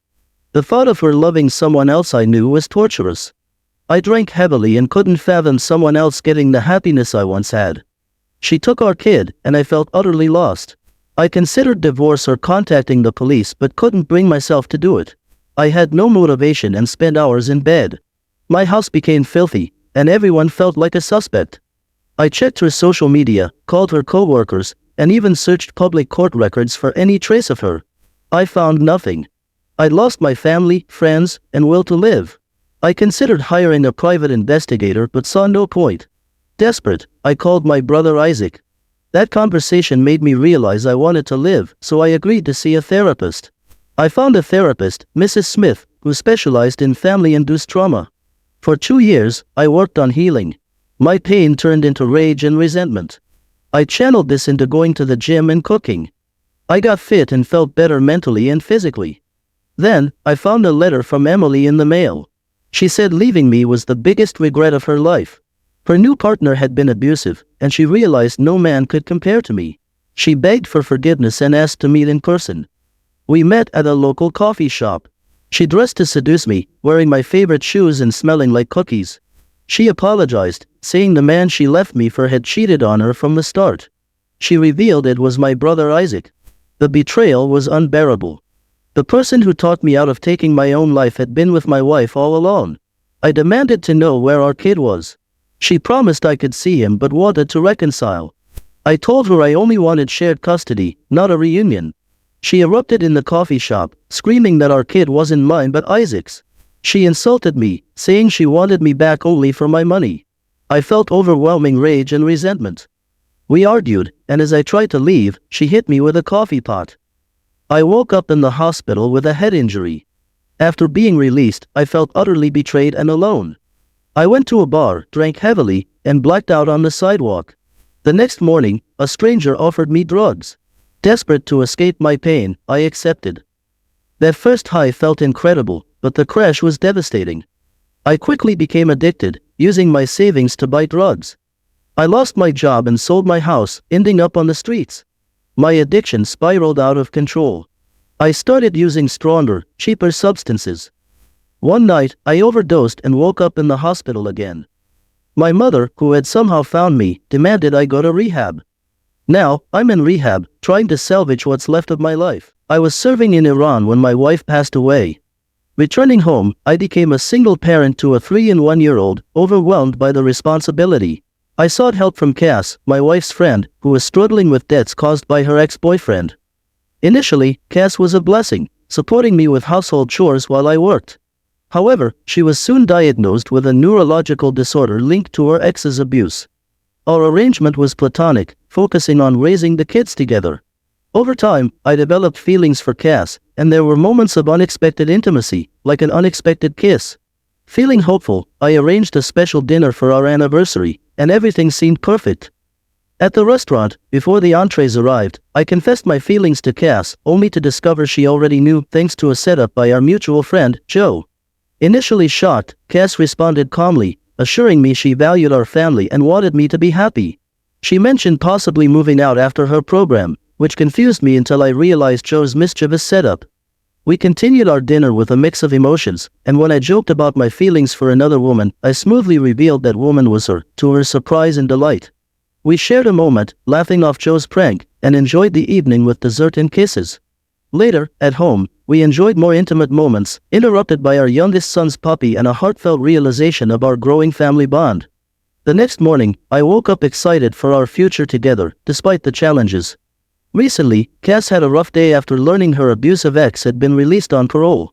The thought of her loving someone else I knew was torturous. I drank heavily and couldn't fathom someone else getting the happiness I once had. She took our kid, and I felt utterly lost. I considered divorce or contacting the police but couldn't bring myself to do it. I had no motivation and spent hours in bed. My house became filthy, and everyone felt like a suspect. I checked her social media, called her coworkers, and even searched public court records for any trace of her. I found nothing. I lost my family, friends, and will to live. I considered hiring a private investigator but saw no point. Desperate, I called my brother Isaac. That conversation made me realize I wanted to live, so I agreed to see a therapist. I found a therapist, Mrs. Smith, who specialized in family-induced trauma. For 2 years, I worked on healing. My pain turned into rage and resentment. I channeled this into going to the gym and cooking. I got fit and felt better mentally and physically. Then, I found a letter from Emily in the mail. She said leaving me was the biggest regret of her life. Her new partner had been abusive, and she realized no man could compare to me. She begged for forgiveness and asked to meet in person. We met at a local coffee shop. She dressed to seduce me, wearing my favorite shoes and smelling like cookies. She apologized, saying the man she left me for had cheated on her from the start. She revealed it was my brother Isaac. The betrayal was unbearable. The person who talked me out of taking my own life had been with my wife all along. I demanded to know where our kid was. She promised I could see him but wanted to reconcile. I told her I only wanted shared custody, not a reunion. She erupted in the coffee shop, screaming that our kid wasn't mine but Isaac's. She insulted me, saying she wanted me back only for my money. I felt overwhelming rage and resentment. We argued, and as I tried to leave, she hit me with a coffee pot. I woke up in the hospital with a head injury. After being released, I felt utterly betrayed and alone. I went to a bar, drank heavily, and blacked out on the sidewalk. The next morning, a stranger offered me drugs. Desperate to escape my pain, I accepted. That first high felt incredible, but the crash was devastating. I quickly became addicted, using my savings to buy drugs. I lost my job and sold my house, ending up on the streets. My addiction spiraled out of control. I started using stronger, cheaper substances. One night, I overdosed and woke up in the hospital again. My mother, who had somehow found me, demanded I go to rehab. Now, I'm in rehab, trying to salvage what's left of my life. I was serving in Iran when my wife passed away. Returning home, I became a single parent to a 3 and 1-year-old, overwhelmed by the responsibility. I sought help from Cass, my wife's friend, who was struggling with debts caused by her ex-boyfriend. Initially, Cass was a blessing, supporting me with household chores while I worked. However, she was soon diagnosed with a neurological disorder linked to her ex's abuse. Our arrangement was platonic, focusing on raising the kids together. Over time, I developed feelings for Cass, and there were moments of unexpected intimacy, like an unexpected kiss. Feeling hopeful, I arranged a special dinner for our anniversary, and everything seemed perfect. At the restaurant, before the entrees arrived, I confessed my feelings to Cass, only to discover she already knew thanks to a setup by our mutual friend, Joe. Initially shocked, Cass responded calmly, assuring me she valued our family and wanted me to be happy. She mentioned possibly moving out after her program, which confused me until I realized Joe's mischievous setup. We continued our dinner with a mix of emotions, and when I joked about my feelings for another woman, I smoothly revealed that woman was her, to her surprise and delight. We shared a moment, laughing off Joe's prank, and enjoyed the evening with dessert and kisses. Later, at home, we enjoyed more intimate moments, interrupted by our youngest son's puppy and a heartfelt realization of our growing family bond. The next morning, I woke up excited for our future together, despite the challenges. Recently, Cass had a rough day after learning her abusive ex had been released on parole.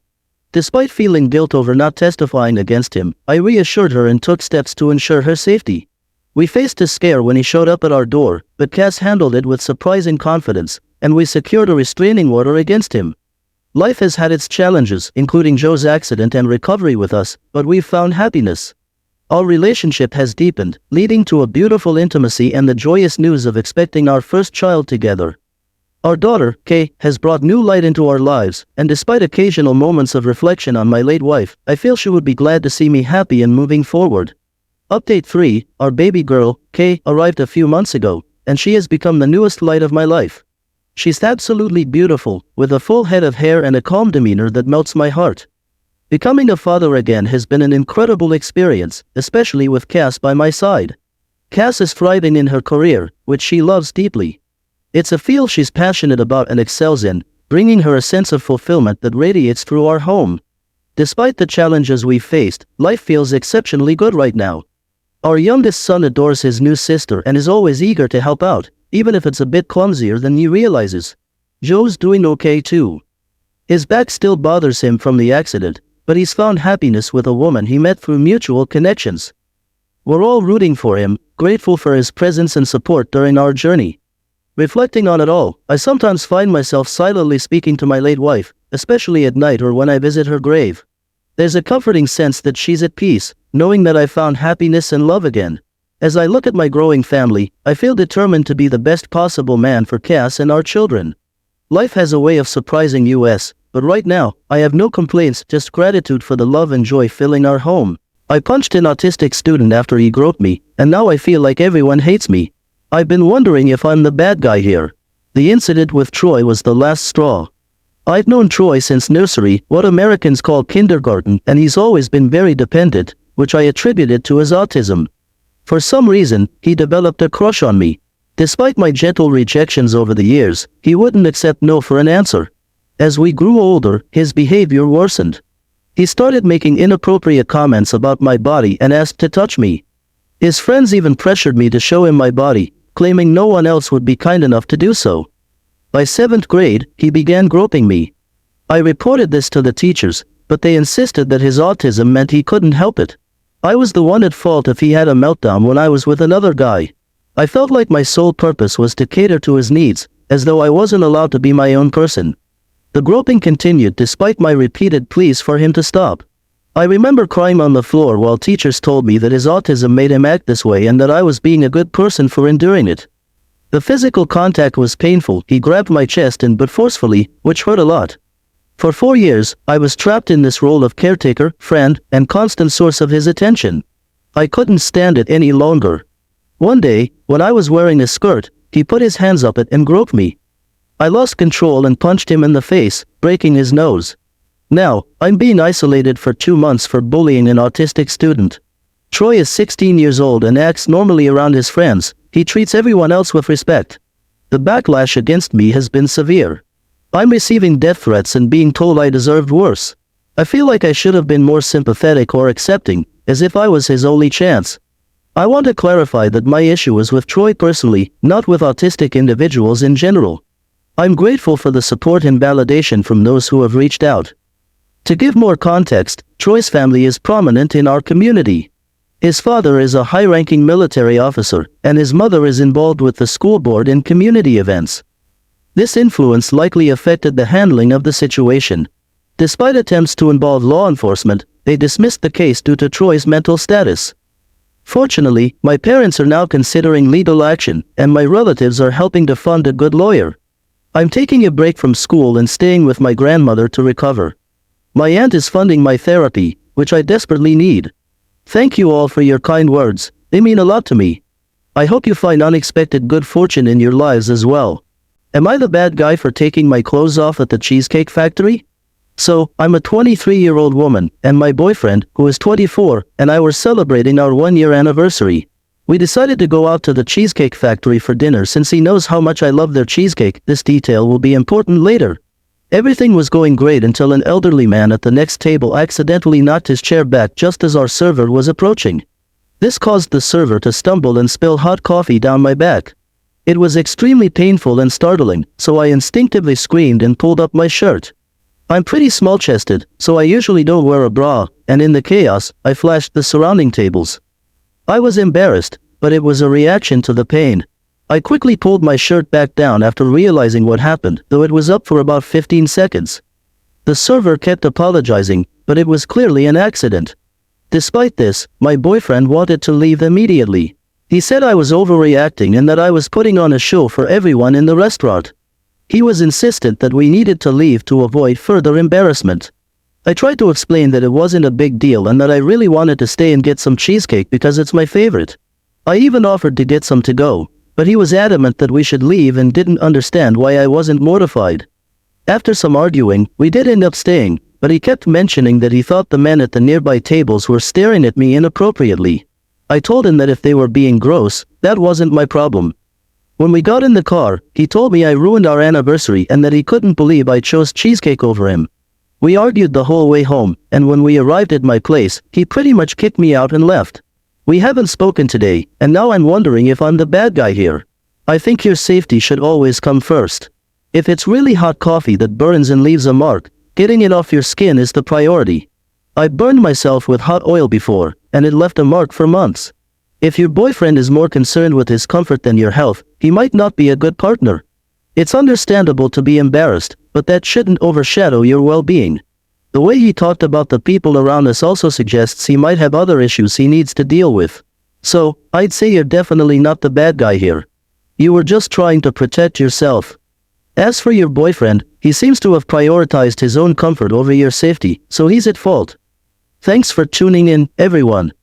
Despite feeling guilt over not testifying against him, I reassured her and took steps to ensure her safety. We faced a scare when he showed up at our door, but Cass handled it with surprising confidence, and we secured a restraining order against him. Life has had its challenges, including Joe's accident and recovery with us, but we've found happiness. Our relationship has deepened, leading to a beautiful intimacy and the joyous news of expecting our first child together. Our daughter, Kay, has brought new light into our lives, and despite occasional moments of reflection on my late wife, I feel she would be glad to see me happy and moving forward. Update 3, our baby girl, Kay, arrived a few months ago, and she has become the newest light of my life. She's absolutely beautiful, with a full head of hair and a calm demeanor that melts my heart. Becoming a father again has been an incredible experience, especially with Cass by my side. Cass is thriving in her career, which she loves deeply. It's a field she's passionate about and excels in, bringing her a sense of fulfillment that radiates through our home. Despite the challenges we've faced, life feels exceptionally good right now. Our youngest son adores his new sister and is always eager to help out, even if it's a bit clumsier than he realizes. Joe's doing okay too. His back still bothers him from the accident, but he's found happiness with a woman he met through mutual connections. We're all rooting for him, grateful for his presence and support during our journey. Reflecting on it all, I sometimes find myself silently speaking to my late wife, especially at night or when I visit her grave. There's a comforting sense that she's at peace, knowing that I found happiness and love again. As I look at my growing family, I feel determined to be the best possible man for Cass and our children. Life has a way of surprising us, but right now, I have no complaints, just gratitude for the love and joy filling our home. I punched an autistic student after he groped me, and now I feel like everyone hates me. I've been wondering if I'm the bad guy here. The incident with Troy was the last straw. I've known Troy since nursery, what Americans call kindergarten, and he's always been very dependent, which I attributed to his autism. For some reason, he developed a crush on me. Despite my gentle rejections over the years, he wouldn't accept no for an answer. As we grew older, his behavior worsened. He started making inappropriate comments about my body and asked to touch me. His friends even pressured me to show him my body, claiming no one else would be kind enough to do so. By 7th grade, he began groping me. I reported this to the teachers, but they insisted that his autism meant he couldn't help it. I was the one at fault if he had a meltdown when I was with another guy. I felt like my sole purpose was to cater to his needs, as though I wasn't allowed to be my own person. The groping continued despite my repeated pleas for him to stop. I remember crying on the floor while teachers told me that his autism made him act this way and that I was being a good person for enduring it. The physical contact was painful. He grabbed my chest and but forcefully, which hurt a lot. For 4 years, I was trapped in this role of caretaker, friend, and constant source of his attention. I couldn't stand it any longer. One day, when I was wearing a skirt, he put his hands up it and groped me. I lost control and punched him in the face, breaking his nose. Now, I'm being isolated for 2 months for bullying an autistic student. Troy is 16 years old and acts normally around his friends. He treats everyone else with respect. The backlash against me has been severe. I'm receiving death threats and being told I deserved worse. I feel like I should have been more sympathetic or accepting, as if I was his only chance. I want to clarify that my issue is with Troy personally, not with autistic individuals in general. I'm grateful for the support and validation from those who have reached out. To give more context, Troy's family is prominent in our community. His father is a high-ranking military officer, and his mother is involved with the school board and community events. This influence likely affected the handling of the situation. Despite attempts to involve law enforcement, they dismissed the case due to Troy's mental status. Fortunately, my parents are now considering legal action, and my relatives are helping to fund a good lawyer. I'm taking a break from school and staying with my grandmother to recover. My aunt is funding my therapy, which I desperately need. Thank you all for your kind words, they mean a lot to me. I hope you find unexpected good fortune in your lives as well. Am I the bad guy for taking my clothes off at the Cheesecake Factory? So, I'm a 23-year-old woman, and my boyfriend, who is 24, and I were celebrating our 1-year anniversary. We decided to go out to the Cheesecake Factory for dinner since he knows how much I love their cheesecake. This detail will be important later. Everything was going great until an elderly man at the next table accidentally knocked his chair back just as our server was approaching. This caused the server to stumble and spill hot coffee down my back. It was extremely painful and startling, so I instinctively screamed and pulled up my shirt. I'm pretty small-chested, so I usually don't wear a bra, and in the chaos, I flashed the surrounding tables. I was embarrassed, but it was a reaction to the pain. I quickly pulled my shirt back down after realizing what happened, though it was up for about 15 seconds. The server kept apologizing, but it was clearly an accident. Despite this, my boyfriend wanted to leave immediately. He said I was overreacting and that I was putting on a show for everyone in the restaurant. He was insistent that we needed to leave to avoid further embarrassment. I tried to explain that it wasn't a big deal and that I really wanted to stay and get some cheesecake because it's my favorite. I even offered to get some to go, but he was adamant that we should leave and didn't understand why I wasn't mortified. After some arguing, we did end up staying, but he kept mentioning that he thought the men at the nearby tables were staring at me inappropriately. I told him that if they were being gross, that wasn't my problem. When we got in the car, he told me I ruined our anniversary and that he couldn't believe I chose cheesecake over him. We argued the whole way home, and when we arrived at my place, he pretty much kicked me out and left. We haven't spoken today, and now I'm wondering if I'm the bad guy here. I think your safety should always come first. If it's really hot coffee that burns and leaves a mark, getting it off your skin is the priority. I burned myself with hot oil before, and it left a mark for months. If your boyfriend is more concerned with his comfort than your health, he might not be a good partner. It's understandable to be embarrassed, but that shouldn't overshadow your well-being. The way he talked about the people around us also suggests he might have other issues he needs to deal with. So, I'd say you're definitely not the bad guy here. You were just trying to protect yourself. As for your boyfriend, he seems to have prioritized his own comfort over your safety, so he's at fault. Thanks for tuning in, everyone.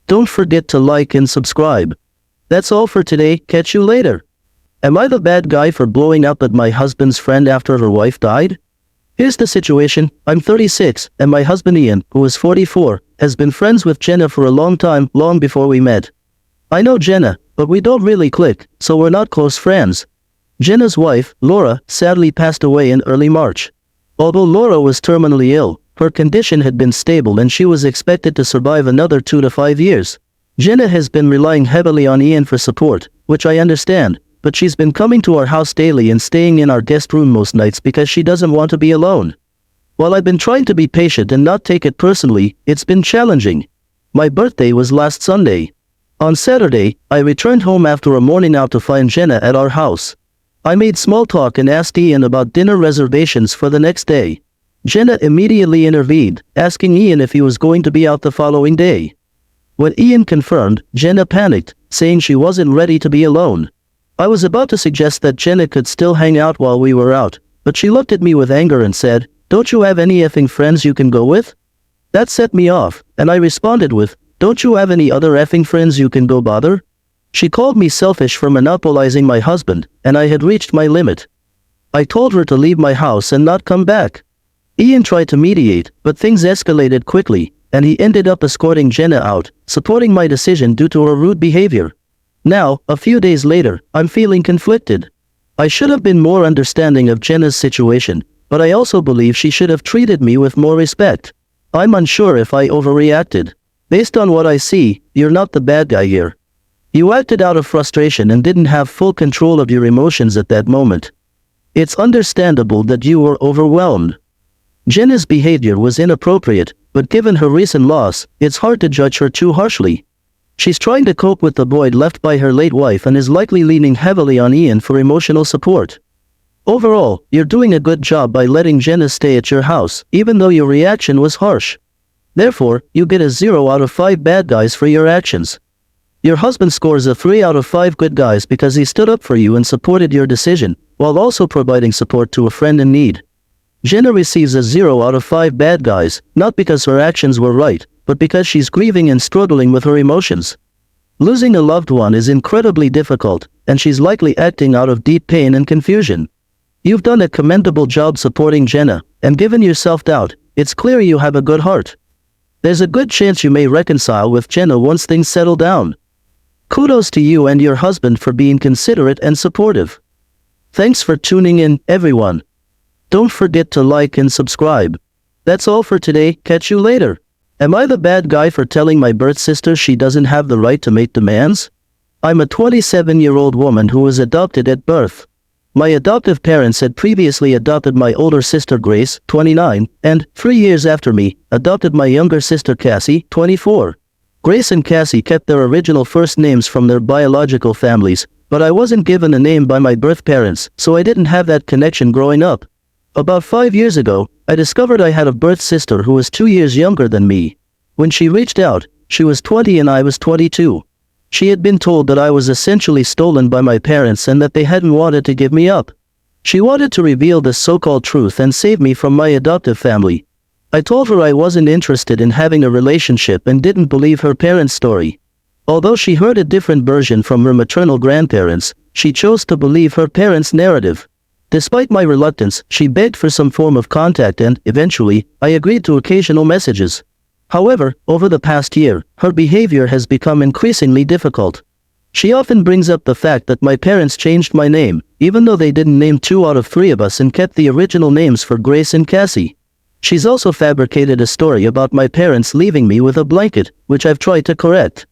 Don't forget to like and subscribe. That's all for today, catch you later. Am I the bad guy for blowing up at my husband's friend after her wife died? Here's the situation, I'm 36, and my husband Ian, who is 44, has been friends with Jenna for a long time, long before we met. I know Jenna, but we don't really click, so we're not close friends. Jenna's wife, Laura, sadly passed away in early March. Although Laura was terminally ill, her condition had been stable and she was expected to survive another 2 to 5 years. Jenna has been relying heavily on Ian for support, which I understand, but she's been coming to our house daily and staying in our guest room most nights because she doesn't want to be alone. While I've been trying to be patient and not take it personally, it's been challenging. My birthday was last Sunday. On Saturday, I returned home after a morning out to find Jenna at our house. I made small talk and asked Ian about dinner reservations for the next day. Jenna immediately intervened, asking Ian if he was going to be out the following day. When Ian confirmed, Jenna panicked, saying she wasn't ready to be alone. I was about to suggest that Jenna could still hang out while we were out, but she looked at me with anger and said, "Don't you have any effing friends you can go with?" That set me off, and I responded with, "Don't you have any other effing friends you can go bother?" She called me selfish for monopolizing my husband, and I had reached my limit. I told her to leave my house and not come back. Ian tried to mediate, but things escalated quickly, and he ended up escorting Jenna out, supporting my decision due to her rude behavior. Now, a few days later, I'm feeling conflicted. I should have been more understanding of Jenna's situation, but I also believe she should have treated me with more respect. I'm unsure if I overreacted. Based on what I see, you're not the bad guy here. You acted out of frustration and didn't have full control of your emotions at that moment. It's understandable that you were overwhelmed. Jenna's behavior was inappropriate, but given her recent loss, it's hard to judge her too harshly. She's trying to cope with the void left by her late wife and is likely leaning heavily on Ian for emotional support. Overall, you're doing a good job by letting Jenna stay at your house, even though your reaction was harsh. Therefore, you get a 0 out of 5 bad guys for your actions. Your husband scores a 3 out of 5 good guys because he stood up for you and supported your decision, while also providing support to a friend in need. Jenna receives a 0 out of 5 bad guys, not because her actions were right, but because she's grieving and struggling with her emotions. Losing a loved one is incredibly difficult, and she's likely acting out of deep pain and confusion. You've done a commendable job supporting Jenna, and given your self-doubt, it's clear you have a good heart. There's a good chance you may reconcile with Jenna once things settle down. Kudos to you and your husband for being considerate and supportive. Thanks for tuning in, everyone. Don't forget to like and subscribe. That's all for today, catch you later. Am I the bad guy for telling my birth sister she doesn't have the right to make demands? I'm a 27-year-old woman who was adopted at birth. My adoptive parents had previously adopted my older sister Grace, 29, and, 3 years after me, adopted my younger sister Cassie, 24. Grace and Cassie kept their original first names from their biological families, but I wasn't given a name by my birth parents, so I didn't have that connection growing up. About 5 years ago, I discovered I had a birth sister who was 2 years younger than me. When she reached out, she was 20 and I was 22. She had been told that I was essentially stolen by my parents and that they hadn't wanted to give me up. She wanted to reveal this so-called truth and save me from my adoptive family. I told her I wasn't interested in having a relationship and didn't believe her parents' story. Although she heard a different version from her maternal grandparents, she chose to believe her parents' narrative. Despite my reluctance, she begged for some form of contact and, eventually, I agreed to occasional messages. However, over the past year, her behavior has become increasingly difficult. She often brings up the fact that my parents changed my name, even though they didn't name 2 out of 3 of us and kept the original names for Grace and Cassie. She's also fabricated a story about my parents leaving me with a blanket, which I've tried to correct.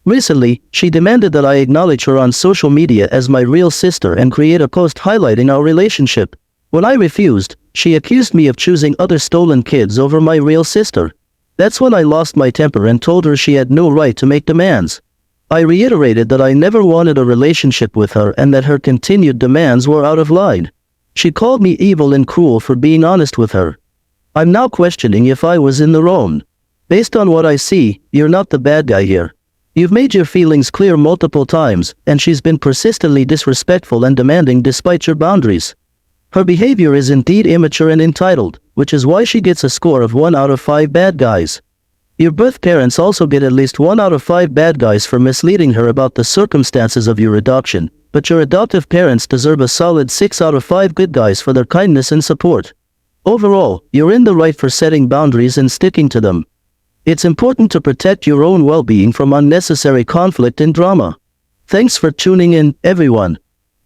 Recently, she demanded that I acknowledge her on social media as my real sister and create a post highlighting our relationship. When I refused, she accused me of choosing other stolen kids over my real sister. That's when I lost my temper and told her she had no right to make demands. I reiterated that I never wanted a relationship with her and that her continued demands were out of line. She called me evil and cruel for being honest with her. I'm now questioning if I was in the wrong. Based on what I see, you're not the bad guy here. You've made your feelings clear multiple times, and she's been persistently disrespectful and demanding despite your boundaries. Her behavior is indeed immature and entitled, which is why she gets a score of 1 out of 5 bad guys. Your birth parents also get at least 1 out of 5 bad guys for misleading her about the circumstances of your adoption, but your adoptive parents deserve a solid 6 out of 5 good guys for their kindness and support. Overall, you're in the right for setting boundaries and sticking to them. It's important to protect your own well-being from unnecessary conflict and drama. Thanks for tuning in, everyone.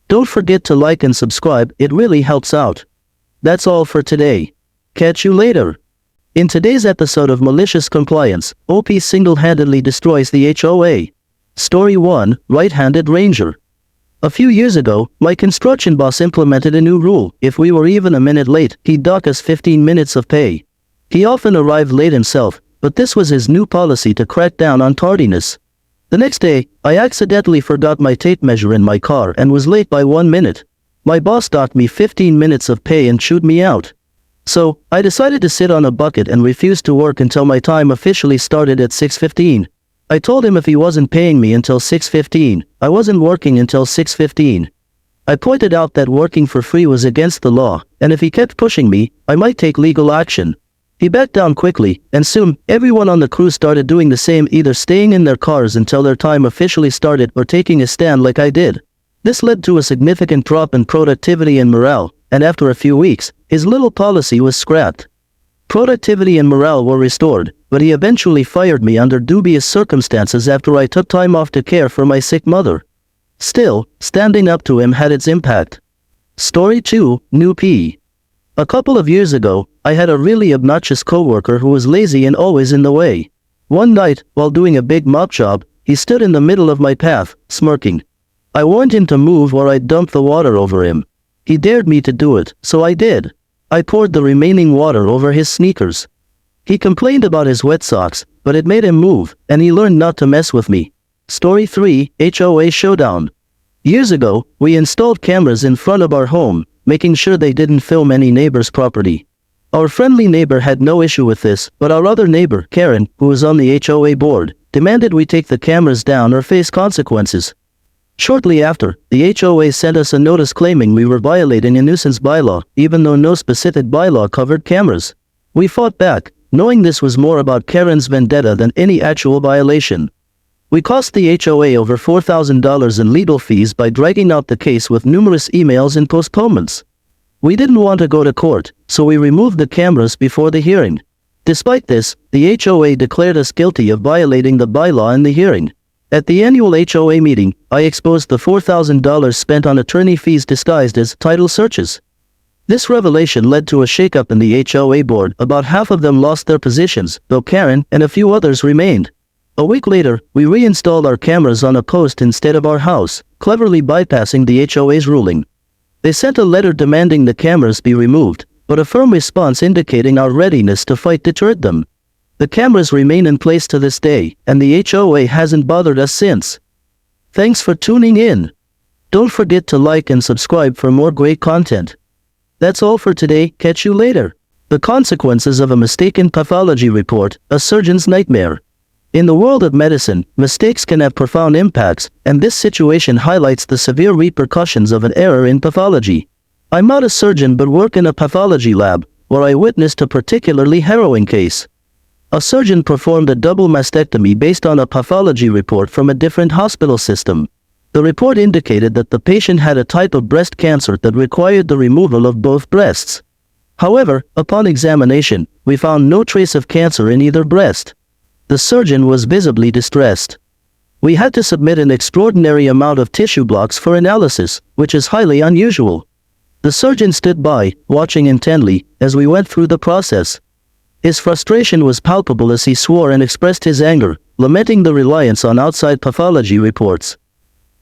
Don't forget to like and subscribe, it really helps out. That's all for today. Catch you later. In today's episode of Malicious Compliance, OP single-handedly destroys the HOA. Story 1, Right-Handed Ranger. A few years ago, my construction boss implemented a new rule. If we were even a minute late, he'd dock us 15 minutes of pay. He often arrived late himself, but this was his new policy to crack down on tardiness. The next day, I accidentally forgot my tape measure in my car and was late by 1 minute. My boss docked me 15 minutes of pay and chewed me out. So, I decided to sit on a bucket and refuse to work until my time officially started at 6:15. I told him if he wasn't paying me until 6:15, I wasn't working until 6:15. I pointed out that working for free was against the law, and if he kept pushing me, I might take legal action. He backed down quickly, and soon, everyone on the crew started doing the same, either staying in their cars until their time officially started or taking a stand like I did. This led to a significant drop in productivity and morale, and after a few weeks, his little policy was scrapped. Productivity and morale were restored, but he eventually fired me under dubious circumstances after I took time off to care for my sick mother. Still, standing up to him had its impact. Story 2, New P. A couple of years ago, I had a really obnoxious coworker who was lazy and always in the way. One night, while doing a big mop job, he stood in the middle of my path, smirking. I warned him to move or I'd dump the water over him. He dared me to do it, so I did. I poured the remaining water over his sneakers. He complained about his wet socks, but it made him move, and he learned not to mess with me. Story 3, HOA Showdown. Years ago, we installed cameras in front of our home, making sure they didn't film any neighbor's property. Our friendly neighbor had no issue with this, but our other neighbor, Karen, who was on the HOA board, demanded we take the cameras down or face consequences. Shortly after, the HOA sent us a notice claiming we were violating a nuisance bylaw, even though no specific bylaw covered cameras. We fought back, knowing this was more about Karen's vendetta than any actual violation. We cost the HOA over $4,000 in legal fees by dragging out the case with numerous emails and postponements. We didn't want to go to court, so we removed the cameras before the hearing. Despite this, the HOA declared us guilty of violating the bylaw in the hearing. At the annual HOA meeting, I exposed the $4,000 spent on attorney fees disguised as title searches. This revelation led to a shakeup in the HOA board. About half of them lost their positions, though Karen and a few others remained. A week later, we reinstalled our cameras on a post instead of our house, cleverly bypassing the HOA's ruling. They sent a letter demanding the cameras be removed, but a firm response indicating our readiness to fight deterred them. The cameras remain in place to this day, and the HOA hasn't bothered us since. Thanks for tuning in. Don't forget to like and subscribe for more great content. That's all for today. Catch you later. The consequences of a mistaken pathology report, a surgeon's nightmare. In the world of medicine, mistakes can have profound impacts, and this situation highlights the severe repercussions of an error in pathology. I'm not a surgeon but work in a pathology lab, where I witnessed a particularly harrowing case. A surgeon performed a double mastectomy based on a pathology report from a different hospital system. The report indicated that the patient had a type of breast cancer that required the removal of both breasts. However, upon examination, we found no trace of cancer in either breast. The surgeon was visibly distressed. We had to submit an extraordinary amount of tissue blocks for analysis, which is highly unusual. The surgeon stood by, watching intently, as we went through the process. His frustration was palpable as he swore and expressed his anger, lamenting the reliance on outside pathology reports.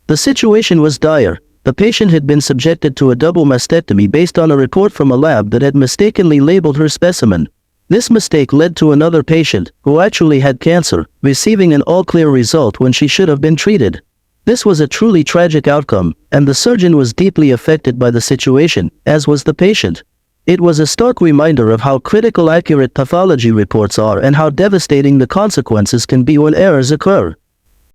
The situation was dire. The patient had been subjected to a double mastectomy based on a report from a lab that had mistakenly labeled her specimen. This mistake led to another patient, who actually had cancer, receiving an all-clear result when she should have been treated. This was a truly tragic outcome, and the surgeon was deeply affected by the situation, as was the patient. It was a stark reminder of how critical accurate pathology reports are and how devastating the consequences can be when errors occur.